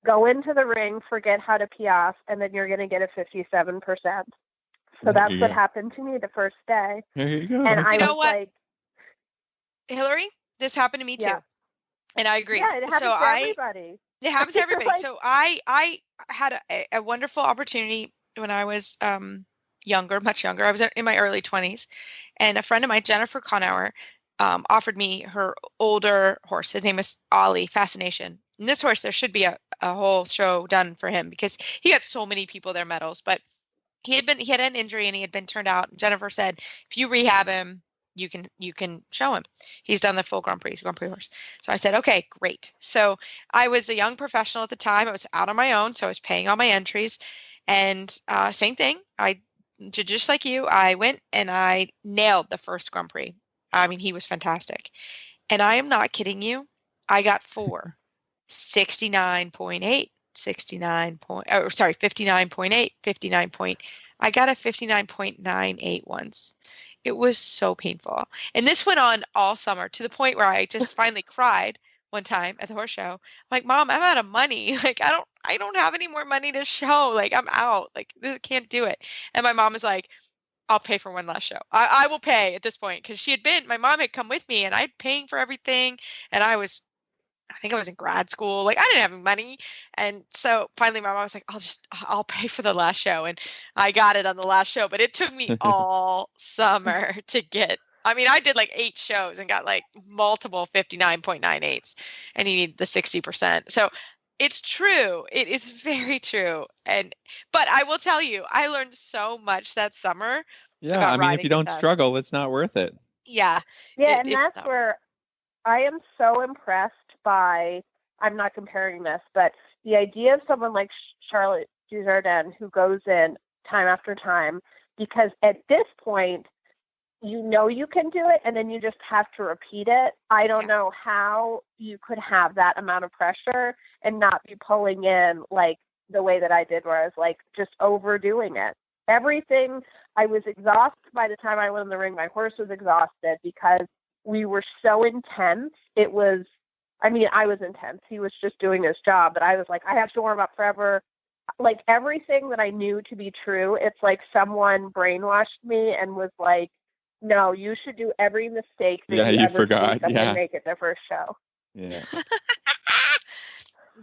go into the ring, forget how to piaffe, and then you're going to get a 57%. So that's what happened to me the first day. There you go. And I You know was what? like, Hillary, this happened to me Yeah. too. And I agree. yeah, it happens So to everybody. It happens to everybody. Like- So I had a wonderful opportunity when I was much younger. I was in my early 20s, and a friend of mine, Jennifer Conauer, offered me her older horse. His name is Ollie Fascination. And this horse, there should be a whole show done for him because he got so many people their medals. But he had an injury and he had been turned out. Jennifer said, if you rehab him, you can show him. He's done the full Grand Prix horse. So I said, okay, great. So I was a young professional at the time. I was out on my own, so I was paying all my entries. And same thing. I just like you, I went and I nailed the first Grand Prix. I mean, he was fantastic. And I am not kidding you. I got 69.8, 59.8, 59 point. I got a 59.98 once. It was so painful. And this went on all summer to the point where I just finally cried one time at the horse show. I'm like, Mom, I'm out of money. Like, I don't have any more money to show. Like, I'm out. Like, this can't do it. And my mom was like, I'll pay for one last show. I will pay at this point because my mom had come with me and I'd paying for everything. And I think I was in grad school. Like, I didn't have any money. And so finally my mom was like, I'll pay for the last show. And I got it on the last show, but it took me all summer to get, I mean, I did like 8 shows and got like multiple 59.98s and you need the 60%. So it's true. It is very true. But I will tell you, I learned so much that summer. Yeah, about I mean, if riding you don't with us. struggle, it's not worth it. Yeah. Yeah, It's and that's not- where I am so impressed by, I'm not comparing this, but the idea of someone like Charlotte Dujardin who goes in time after time, because at this point, you know you can do it, and then you just have to repeat it. I don't know how you could have that amount of pressure and not be pulling in like the way that I did, where I was like just overdoing it. Everything, I was exhausted by the time I went in the ring. My horse was exhausted because we were so intense. I was intense. He was just doing his job, but I was like, I have to warm up forever. Like everything that I knew to be true, it's like someone brainwashed me and was like, no, you should do every mistake that you ever forgot. think Yeah. and make it the first show. Yeah.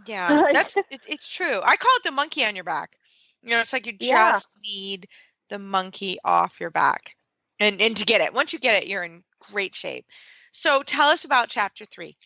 Yeah, it's true. I call it the monkey on your back. You know, it's like you Yeah. just need the monkey off your back. And to get it. Once you get it, you're in great shape. So tell us about chapter 3.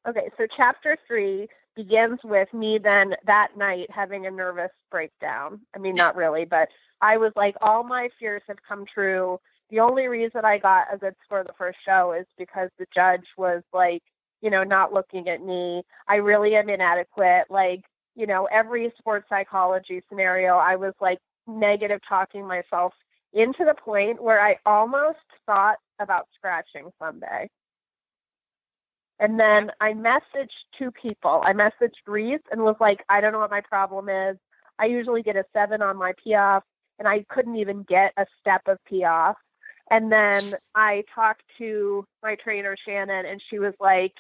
Okay, so chapter 3 begins with me then that night having a nervous breakdown. I mean, not really, but I was like, all my fears have come true. The only reason I got a good score the first show is because the judge was like, you know, not looking at me. I really am inadequate. Like, you know, every sports psychology scenario, I was like negative talking myself into the point where I almost thought about scratching someday. And then I messaged 2 people. I messaged Reese and was like, I don't know what my problem is. I usually get a 7 on my piaffe, and I couldn't even get a step of piaffe. And then I talked to my trainer, Shannon, and she was like,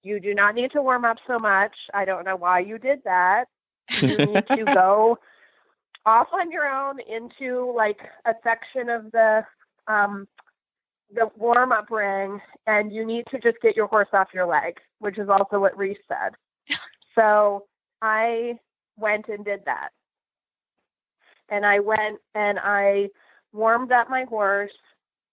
you do not need to warm up so much. I don't know why you did that. You need to go off on your own into like a section of the warm-up ring, and you need to just get your horse off your leg, which is also what Reese said. So I went and did that. and I went and I warmed up my horse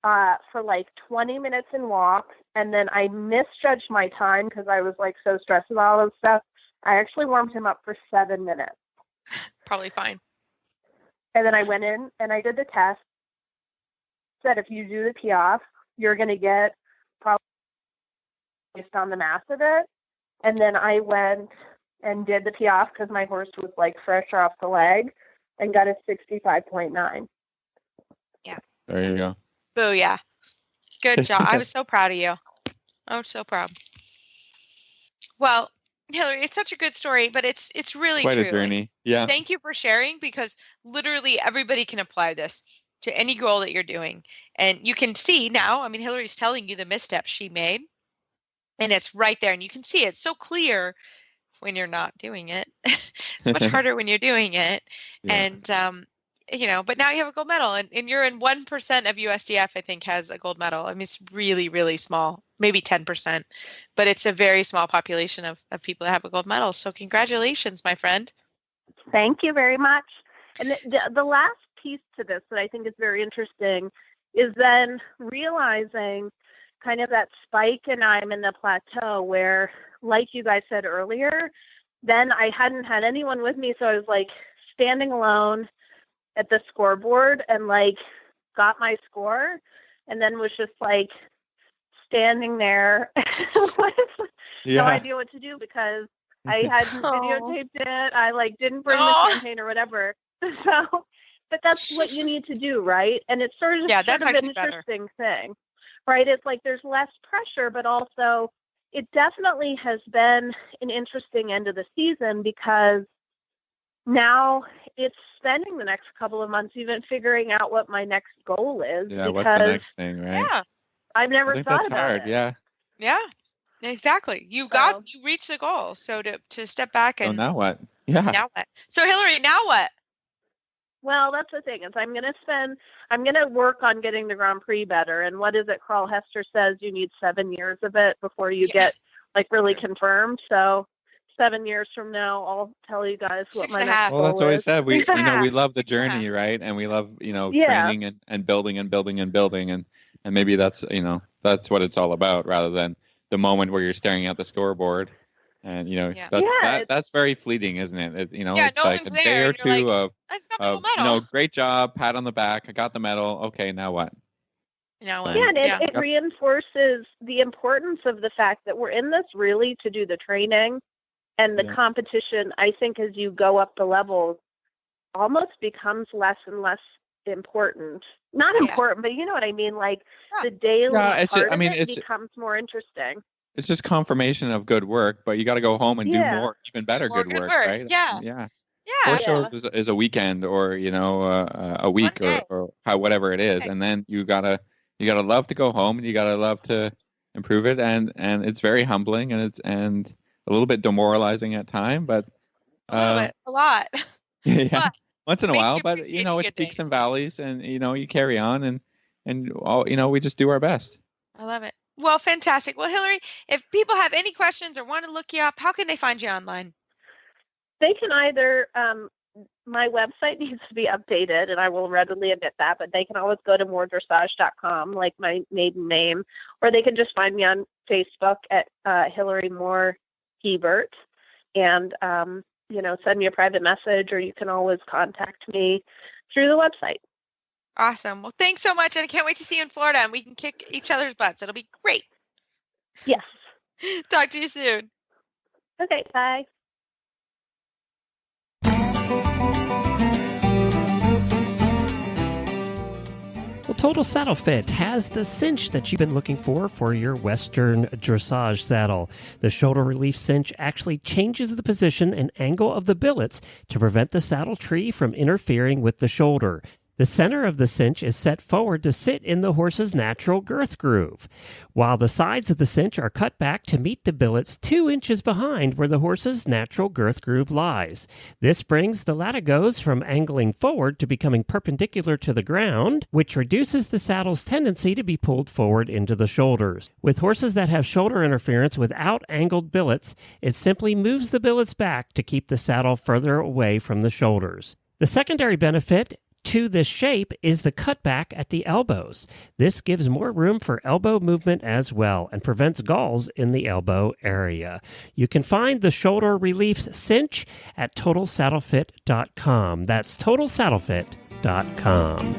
for like 20 minutes in walk, and then I misjudged my time because I was like so stressed with all this stuff. I actually warmed him up for 7 minutes. Probably fine. And then I went in and I did the test. Said if you do the Piaffe, you're going to get probably based on the mass of it. And then I went and did the Piaffe because my horse was like fresh off the leg and got a 65.9. Yeah. There you go. Booyah. Good job. I was so proud of you. I was so proud. Well, Hilary, it's such a good story, but it's really Quite true. a journey. Yeah. Thank you for sharing, because literally everybody can apply this to any goal that you're doing. And you can see now, I mean, Hilary's telling you the missteps she made, and it's right there. And you can see it so clear when you're not doing it. It's much harder when you're doing it. Yeah. And, but now you have a gold medal, and you're in 1% of USDF, I think, has a gold medal. I mean, it's really, really small, maybe 10%, but it's a very small population of people that have a gold medal. So congratulations, my friend. Thank you very much. And the last piece to this that I think is very interesting is then realizing kind of that spike and I'm in the plateau where, like you guys said earlier, then I hadn't had anyone with me. So I was like standing alone at the scoreboard and like got my score, and then was just like standing there with no idea what to do because I hadn't videotaped it. I like didn't bring the champagne or whatever. So, but that's what you need to do, right? And it's sort of that's an interesting thing, right? It's like there's less pressure, but also it definitely has been an interesting end of the season because now it's spending the next couple of months even figuring out what my next goal is. Yeah, what's the next thing, right? Yeah. I've never thought that's about hard. it. Yeah. Yeah, exactly. You reached the goal. So to step back and now what? Yeah. Now what? So Hilary, now what? Well, that's the thing is I'm going to work on getting the Grand Prix better. And what is it? Carl Hester says you need 7 years of it before you get like really confirmed. So 7 years from now, I'll tell you guys what my next goal is. Well, that's what I said. We love the journey, right? And we love, training and building and building and building. And maybe that's what it's all about rather than the moment where you're staring at the scoreboard. And, that's very fleeting, isn't it? It's no like a day or two of great job, pat on the back. I got the medal. Okay, now what? It reinforces the importance of the fact that we're in this really to do the training. And the competition, I think, as you go up the levels, almost becomes less and less important. Not important, but you know what I mean? Like the daily part of it becomes more interesting. It's just confirmation of good work, but you got to go home and do more, even better good work, right? Yeah. Yeah. Horse shows is a weekend or, a week or whatever it is. And then you gotta love to go home and you gotta love to improve it. And it's very humbling and a little bit demoralizing at time, but a lot. Yeah. But once in a while, but it's peaks and valleys and you carry on and all, we just do our best. I love it. Well, fantastic. Well, Hilary, if people have any questions or want to look you up, how can they find you online? They can either, my website needs to be updated, and I will readily admit that, but they can always go to mooredressage.com, like my maiden name, or they can just find me on Facebook at Hilary Moore-Hebert, and, send me a private message, or you can always contact me through the website. Awesome. Well, thanks so much. And I can't wait to see you in Florida and we can kick each other's butts. It'll be great. Yes. Talk to you soon. Okay. Bye. Well, Total Saddle Fit has the cinch that you've been looking for your Western dressage saddle. The shoulder relief cinch actually changes the position and angle of the billets to prevent the saddle tree from interfering with the shoulder. The center of the cinch is set forward to sit in the horse's natural girth groove, while the sides of the cinch are cut back to meet the billets 2 inches behind where the horse's natural girth groove lies. This brings the latigos from angling forward to becoming perpendicular to the ground, which reduces the saddle's tendency to be pulled forward into the shoulders. With horses that have shoulder interference without angled billets, it simply moves the billets back to keep the saddle further away from the shoulders. The secondary benefit to this shape is the cutback at the elbows. This gives more room for elbow movement as well and prevents galls in the elbow area. You can find the shoulder relief cinch at TotalSaddleFit.com. That's TotalSaddleFit.com.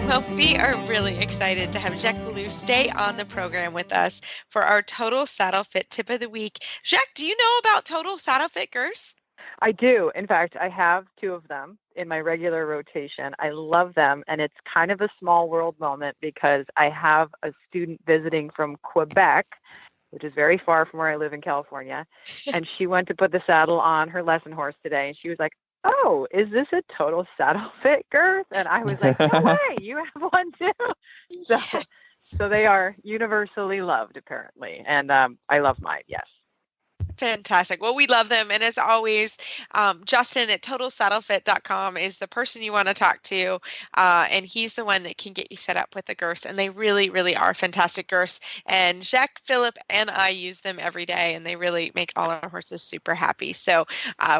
Well, we are really excited to have Jacques Ballou stay on the program with us for our Total Saddle Fit Tip of the Week. Jacques, do you know about Total Saddle Fit girths? I do. In fact, I have 2 of them in my regular rotation. I love them, and it's kind of a small world moment because I have a student visiting from Quebec, which is very far from where I live in California, and she went to put the saddle on her lesson horse today, and she was like, "Oh, is this a Total Saddle Fit girth?" And I was like, "No way, you have one too." Yes. So they are universally loved, apparently, and I love mine. Yes. Fantastic. Well, we love them. And as always, Justin at TotalSaddleFit.com is the person you want to talk to. And he's the one that can get you set up with the girths. And they really, really are fantastic girths. And Jacques, Philip, and I use them every day. And they really make all our horses super happy. So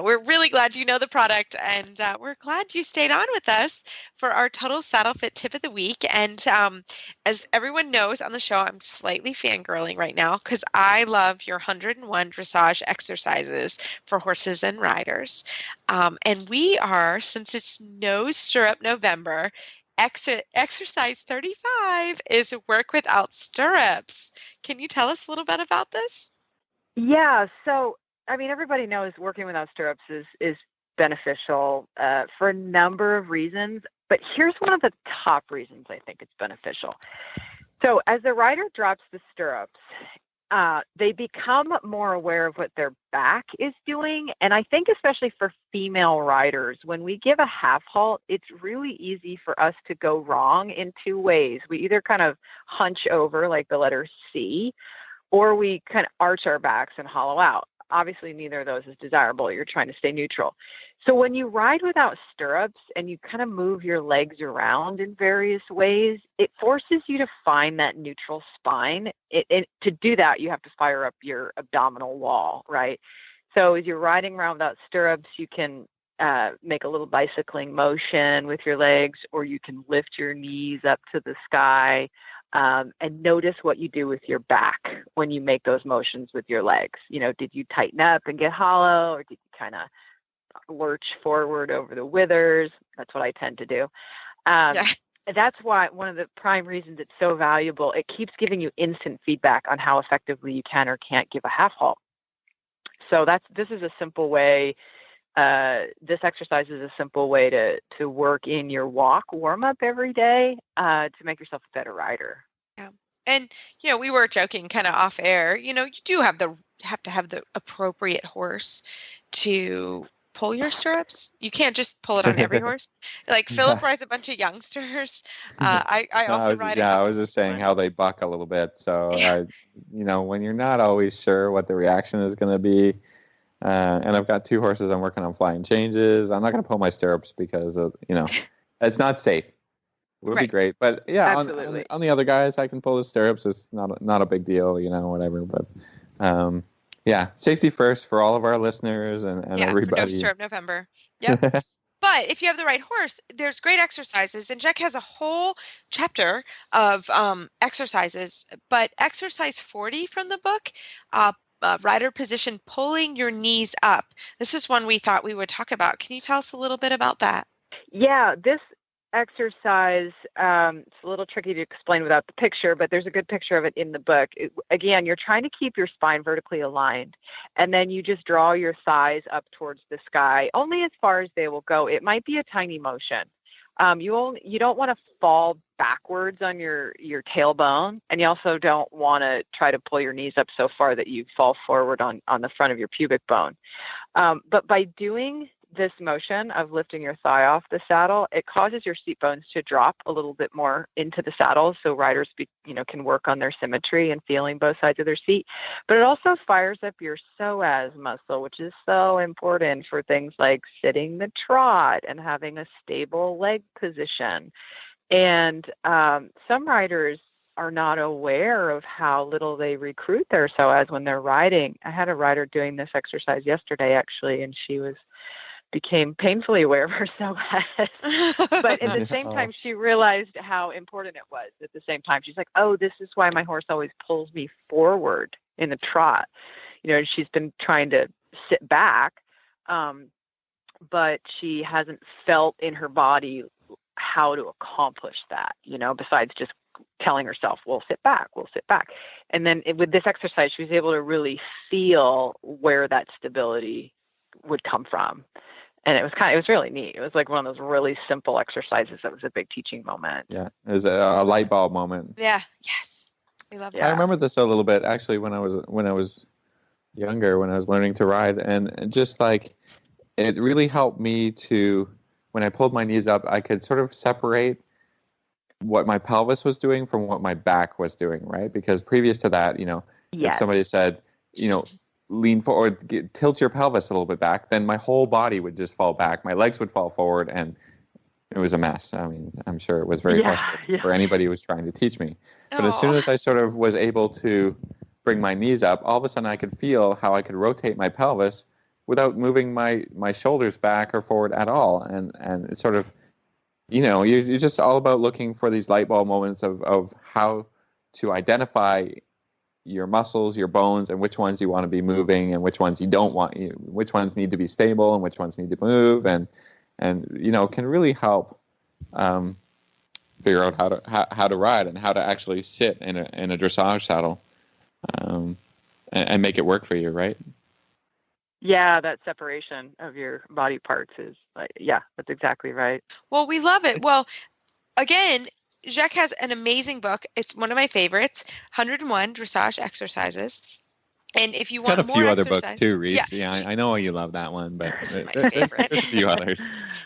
we're really glad you know the product. And we're glad you stayed on with us for our Total Saddle Fit Tip of the Week. And as everyone knows on the show, I'm slightly fangirling right now because I love your 101 dressage exercises for horses and riders. And we are, since it's No Stirrup November, exercise 35 is work without stirrups. Can you tell us a little bit about this? Yeah. So, I mean, everybody knows working without stirrups is beneficial for a number of reasons. But here's one of the top reasons I think it's beneficial. So as the rider drops the stirrups, they become more aware of what their back is doing. And I think especially for female riders, when we give a half halt, it's really easy for us to go wrong in 2 ways. We either kind of hunch over like the letter C, or we kind of arch our backs and hollow out. Obviously, neither of those is desirable. You're trying to stay neutral. So when you ride without stirrups and you kind of move your legs around in various ways, it forces you to find that neutral spine. To do that, you have to fire up your abdominal wall, right? So as you're riding around without stirrups, you can make a little bicycling motion with your legs, or you can lift your knees up to the sky. And notice what you do with your back when you make those motions with your legs. You know, did you tighten up and get hollow, or did you kind of lurch forward over the withers? That's what I tend to do. That's why one of the prime reasons it's so valuable. It keeps giving you instant feedback on how effectively you can or can't give a half halt. So this is a simple way. This exercise is a simple way to work in your walk warm up every day to make yourself a better rider. Yeah. And, we were joking kind of off air, you do have to have the appropriate horse to pull your stirrups. You can't just pull it on every horse. Like Philip rides a bunch of youngsters. I also ride. Yeah, I was just saying how they buck a little bit. So, when you're not always sure what the reaction is going to be, and I've got 2 horses I'm working on flying changes, I'm not going to pull my stirrups because it's not safe. It would be great, but yeah, on the other guys, I can pull the stirrups. It's not a big deal, whatever. But safety first for all of our listeners and everybody. For No Stirrup November. Yep. But if you have the right horse, there's great exercises, and Jack has a whole chapter of exercises. But exercise 40 from the book, rider position, pulling your knees up. This is one we thought we would talk about. Can you tell us a little bit about that? Yeah, this exercise, it's a little tricky to explain without the picture, but there's a good picture of it in the book. Again, you're trying to keep your spine vertically aligned, and then you just draw your thighs up towards the sky, only as far as they will go. It might be a tiny motion. You don't want to fall backwards on your tailbone, and you also don't want to try to pull your knees up so far that you fall forward on the front of your pubic bone. But by doing this motion of lifting your thigh off the saddle, it causes your seat bones to drop a little bit more into the saddle, so riders can work on their symmetry and feeling both sides of their seat. But it also fires up your psoas muscle, which is so important for things like sitting the trot and having a stable leg position. And some riders are not aware of how little they recruit their psoas when they're riding. I had a rider doing this exercise yesterday, actually, and she became painfully aware of her psoas. But at the same time, she realized how important it was. At the same time, she's like, oh, this is why my horse always pulls me forward in the trot. And she's been trying to sit back, but she hasn't felt in her body how to accomplish that, besides just telling herself, we'll sit back. And then with this exercise, she was able to really feel where that stability would come from. And it was really neat. It was like one of those really simple exercises that was a big teaching moment. Yeah, it was a light bulb moment. Yeah, yes. We love that. I remember this a little bit, actually, when I was younger, when I was learning to ride. And just like, it really helped me to, when I pulled my knees up, I could sort of separate what my pelvis was doing from what my back was doing, right? Because previous to that, if somebody said, lean forward, tilt your pelvis a little bit back, then my whole body would just fall back. My legs would fall forward, and it was a mess. I mean, I'm sure it was very frustrating for anybody who was trying to teach me. But as soon as I sort of was able to bring my knees up, all of a sudden I could feel how I could rotate my pelvis without moving my shoulders back or forward at all. And it's sort of, you're just all about looking for these light bulb moments of how to identify your muscles, your bones, and which ones you want to be moving and which ones you don't want, which ones need to be stable and which ones need to move, and can really help figure out how to ride and how to actually sit in a dressage saddle, and make it work for you, right? Yeah, that separation of your body parts is that's exactly right. Well, we love it. Well, again, Jacques has an amazing book. It's one of my favorites, 101 Dressage Exercises. And if you want got a more few other exercise, books too, Reese. Yeah, I know you love that one, but this is my favorite. There's a few others.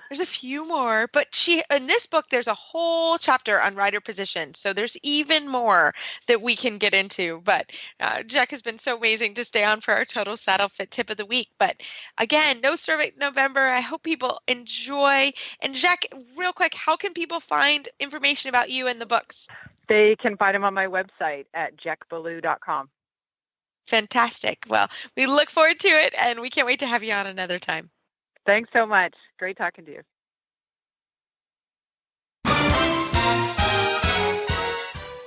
There's a few more, but in this book, there's a whole chapter on rider position. So there's even more that we can get into. But Jack has been so amazing to stay on for our Total Saddle Fit tip of the week. But again, no Cervic November. I hope people enjoy. And Jack, real quick, how can people find information about you and the books? They can find them on my website at jackballou.com. Fantastic. Well, we look forward to it, and we can't wait to have you on another time. Thanks so much. Great talking to you.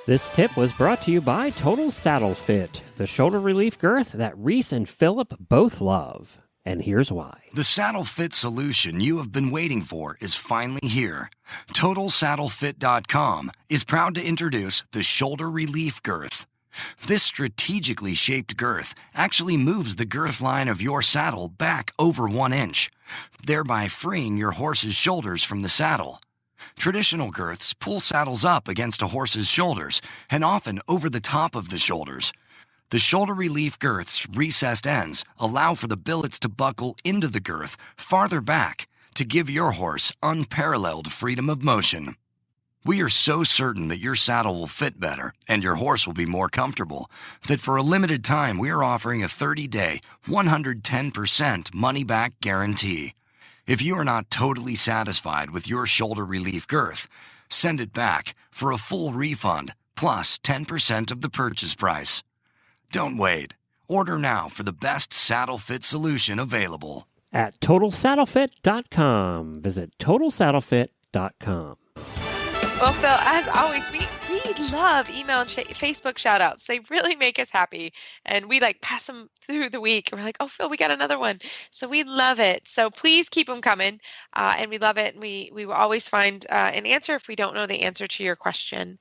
This tip was brought to you by Total Saddle Fit, the shoulder relief girth that Reese and Philip both love. And here's why. The saddle fit solution you have been waiting for is finally here. TotalSaddleFit.com is proud to introduce the shoulder relief girth. This strategically shaped girth actually moves the girth line of your saddle back over 1 inch, thereby freeing your horse's shoulders from the saddle. Traditional girths pull saddles up against a horse's shoulders and often over the top of the shoulders. The shoulder relief girth's recessed ends allow for the billets to buckle into the girth farther back to give your horse unparalleled freedom of motion. We are so certain that your saddle will fit better and your horse will be more comfortable that for a limited time we are offering a 30-day, 110% money-back guarantee. If you are not totally satisfied with your shoulder relief girth, send it back for a full refund plus 10% of the purchase price. Don't wait. Order now for the best saddle fit solution available. At TotalSaddleFit.com. Visit TotalSaddleFit.com. Well, Phil, as always, we love email and Facebook shout outs. They really make us happy. And we pass them through the week. We're like, oh, Phil, we got another one. So we love it. So please keep them coming. And we love it. And we will always find an answer if we don't know the answer to your question.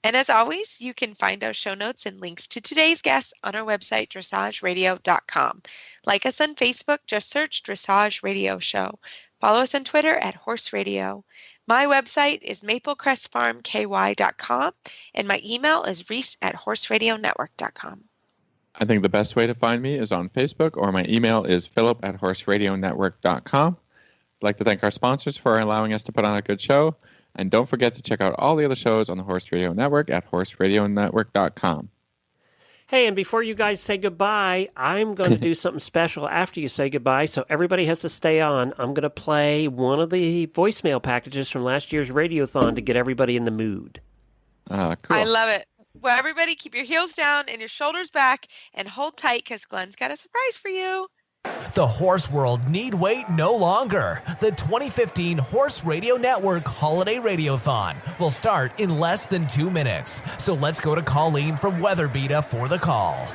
And as always, you can find our show notes and links to today's guests on our website, dressageradio.com. Like us on Facebook, just search Dressage Radio Show. Follow us on Twitter at Horse Radio. My website is maplecrestfarmky.com, and my email is reese@horseradionetwork.com. I think the best way to find me is on Facebook, or my email is philip@horseradionetwork.com. I'd like to thank our sponsors for allowing us to put on a good show. And don't forget to check out all the other shows on the Horse Radio Network at horseradionetwork.com. Hey, and before you guys say goodbye, I'm going to do something special after you say goodbye, so everybody has to stay on. I'm going to play one of the voicemail packages from last year's Radiothon to get everybody in the mood. Cool. I love it. Well, everybody keep your heels down and your shoulders back and hold tight because Glenn's got a surprise for you. The horse world need wait no longer. The 2015 Horse Radio Network Holiday Radiothon will start in less than 2 minutes. So let's go to Colleen from Weatherbeta for the call.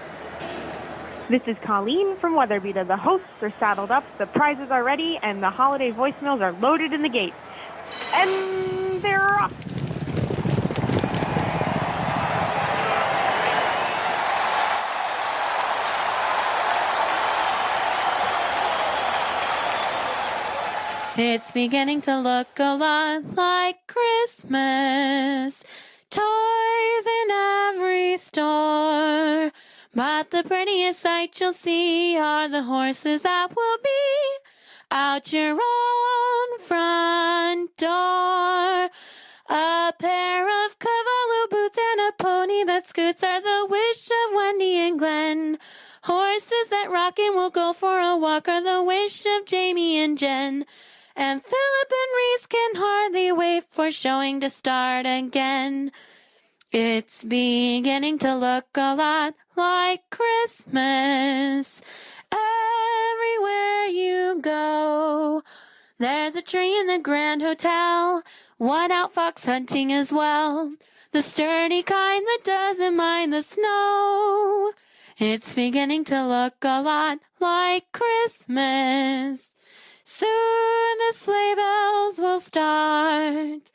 This is Colleen from Weatherbeta. The hosts are saddled up, the prizes are ready, and the holiday voicemails are loaded in the gate. And they're off. It's beginning to look a lot like Christmas. Toys in every store. But the prettiest sight you'll see are the horses that will be out your own front door. A pair of Cavallo boots and a pony that scoots are the wish of Wendy and Glenn. Horses that rock and will go for a walk are the wish of Jamie and Jen. And Philip and Reese can hardly wait for showing to start again. It's beginning to look a lot like Christmas. Everywhere you go, there's a tree in the Grand Hotel, one out fox hunting as well, the sturdy kind that doesn't mind the snow. It's beginning to look a lot like Christmas. Soon the sleigh bells will start,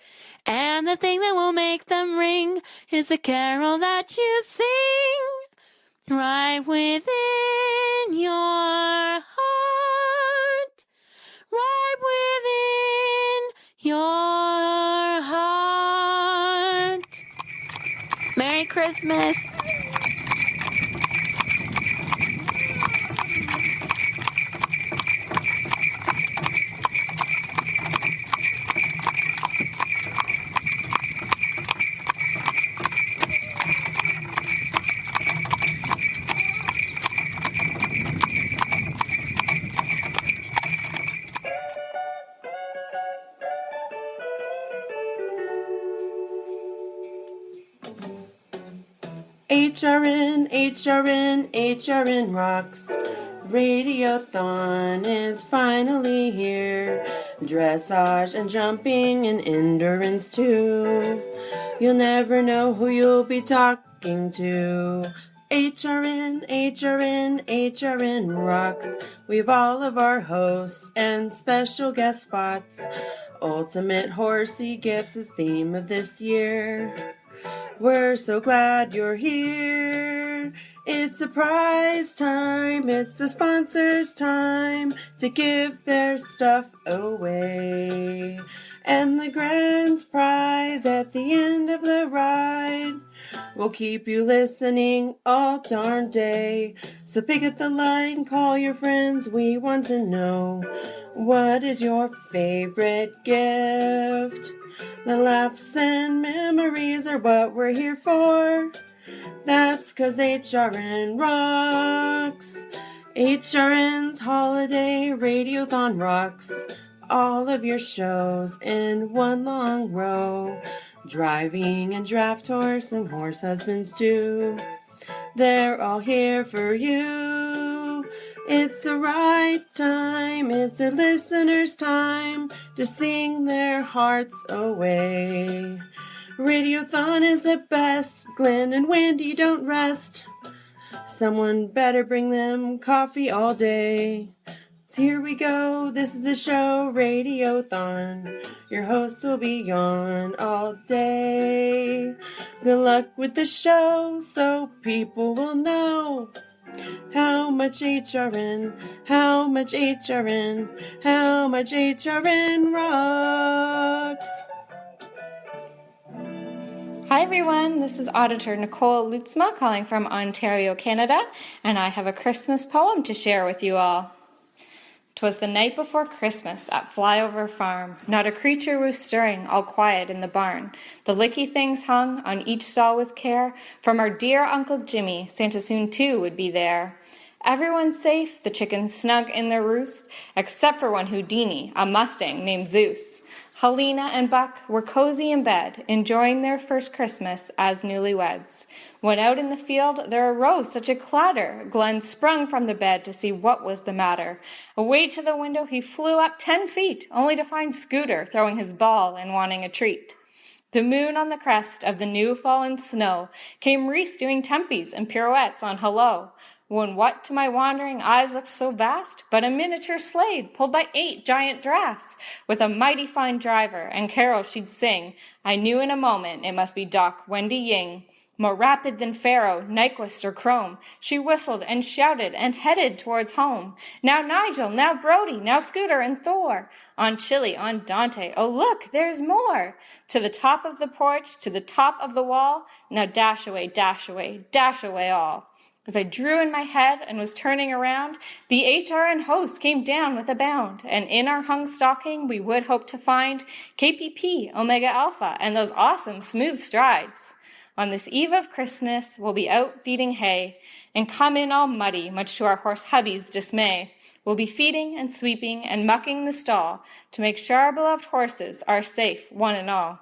and the thing that will make them ring is the carol that you sing right within your heart, right within your heart. Merry Christmas. HRN rocks. Radiothon is finally here. Dressage and jumping and endurance too. You'll never know who you'll be talking to. HRN rocks. We've all of our hosts and special guest spots. Ultimate Horsey Gifts is theme of this year. We're so glad you're here. It's a prize time. It's the sponsors' time to give their stuff away. And the grand prize at the end of the ride will keep you listening all darn day. So pick up the line, call your friends. We want to know, what is your favorite gift? The laughs and memories are what we're here for. That's 'cause HRN rocks. HRN's Holiday Radiothon rocks. All of your shows in one long row. Driving and draft horse and horse husbands too. They're all here for you. It's the right time, it's our listeners' time to sing their hearts away. Radiothon is the best, Glenn and Wendy don't rest. Someone better bring them coffee all day. So here we go, this is the show, Radiothon. Your hosts will be on all day. Good luck with the show, so people will know how much HRN, how much HRN, how much HRN rocks. Hi everyone, this is Auditor Nicole Lutzma calling from Ontario, Canada, and I have a Christmas poem to share with you all. 'Twas the night before Christmas at Flyover Farm. Not a creature was stirring, all quiet in the barn. The licky things hung on each stall with care. From our dear Uncle Jimmy, Santa soon too would be there. Everyone's safe, the chickens snug in their roost, except for one Houdini, a Mustang named Zeus. Helena and Buck were cozy in bed, enjoying their first Christmas as newlyweds. When out in the field there arose such a clatter, Glenn sprung from the bed to see what was the matter. Away to the window he flew up 10 feet, only to find Scooter throwing his ball and wanting a treat. The moon on the crest of the new fallen snow came Reese doing tempies and pirouettes on Hello, when what to my wandering eyes looked so vast, but a miniature sled pulled by 8 giant drafts, with a mighty fine driver, and carols she'd sing. I knew in a moment it must be Doc Wendy Ying. More rapid than Pharaoh, Nyquist, or Chrome, she whistled and shouted and headed towards home. Now Nigel, now Brody, now Scooter and Thor. On Chili, on Dante, oh look, there's more. To the top of the porch, to the top of the wall, now dash away, dash away, dash away all. As I drew in my head and was turning around, the HRN host came down with a bound, and in our hung stocking we would hope to find KPP, Omega Alpha, and those awesome smooth strides. On this eve of Christmas, we'll be out feeding hay and come in all muddy, much to our horse hubby's dismay. We'll be feeding and sweeping and mucking the stall to make sure our beloved horses are safe, one and all.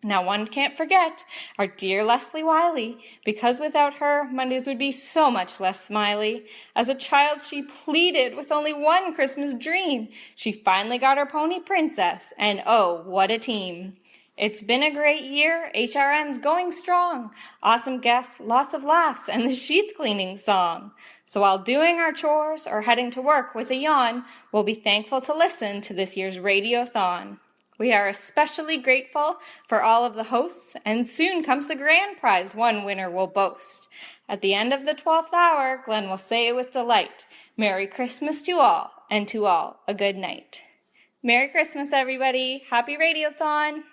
Now one can't forget our dear Leslie Wiley, because without her, Mondays would be so much less smiley. As a child, she pleaded with only one Christmas dream. She finally got her pony Princess, and oh, what a team. It's been a great year, HRN's going strong. Awesome guests, lots of laughs, and the sheath cleaning song. So while doing our chores or heading to work with a yawn, we'll be thankful to listen to this year's Radiothon. We are especially grateful for all of the hosts, and soon comes the grand prize one winner will boast. At the end of the 12th hour, Glenn will say with delight, Merry Christmas to all, and to all a good night. Merry Christmas, everybody. Happy Radiothon.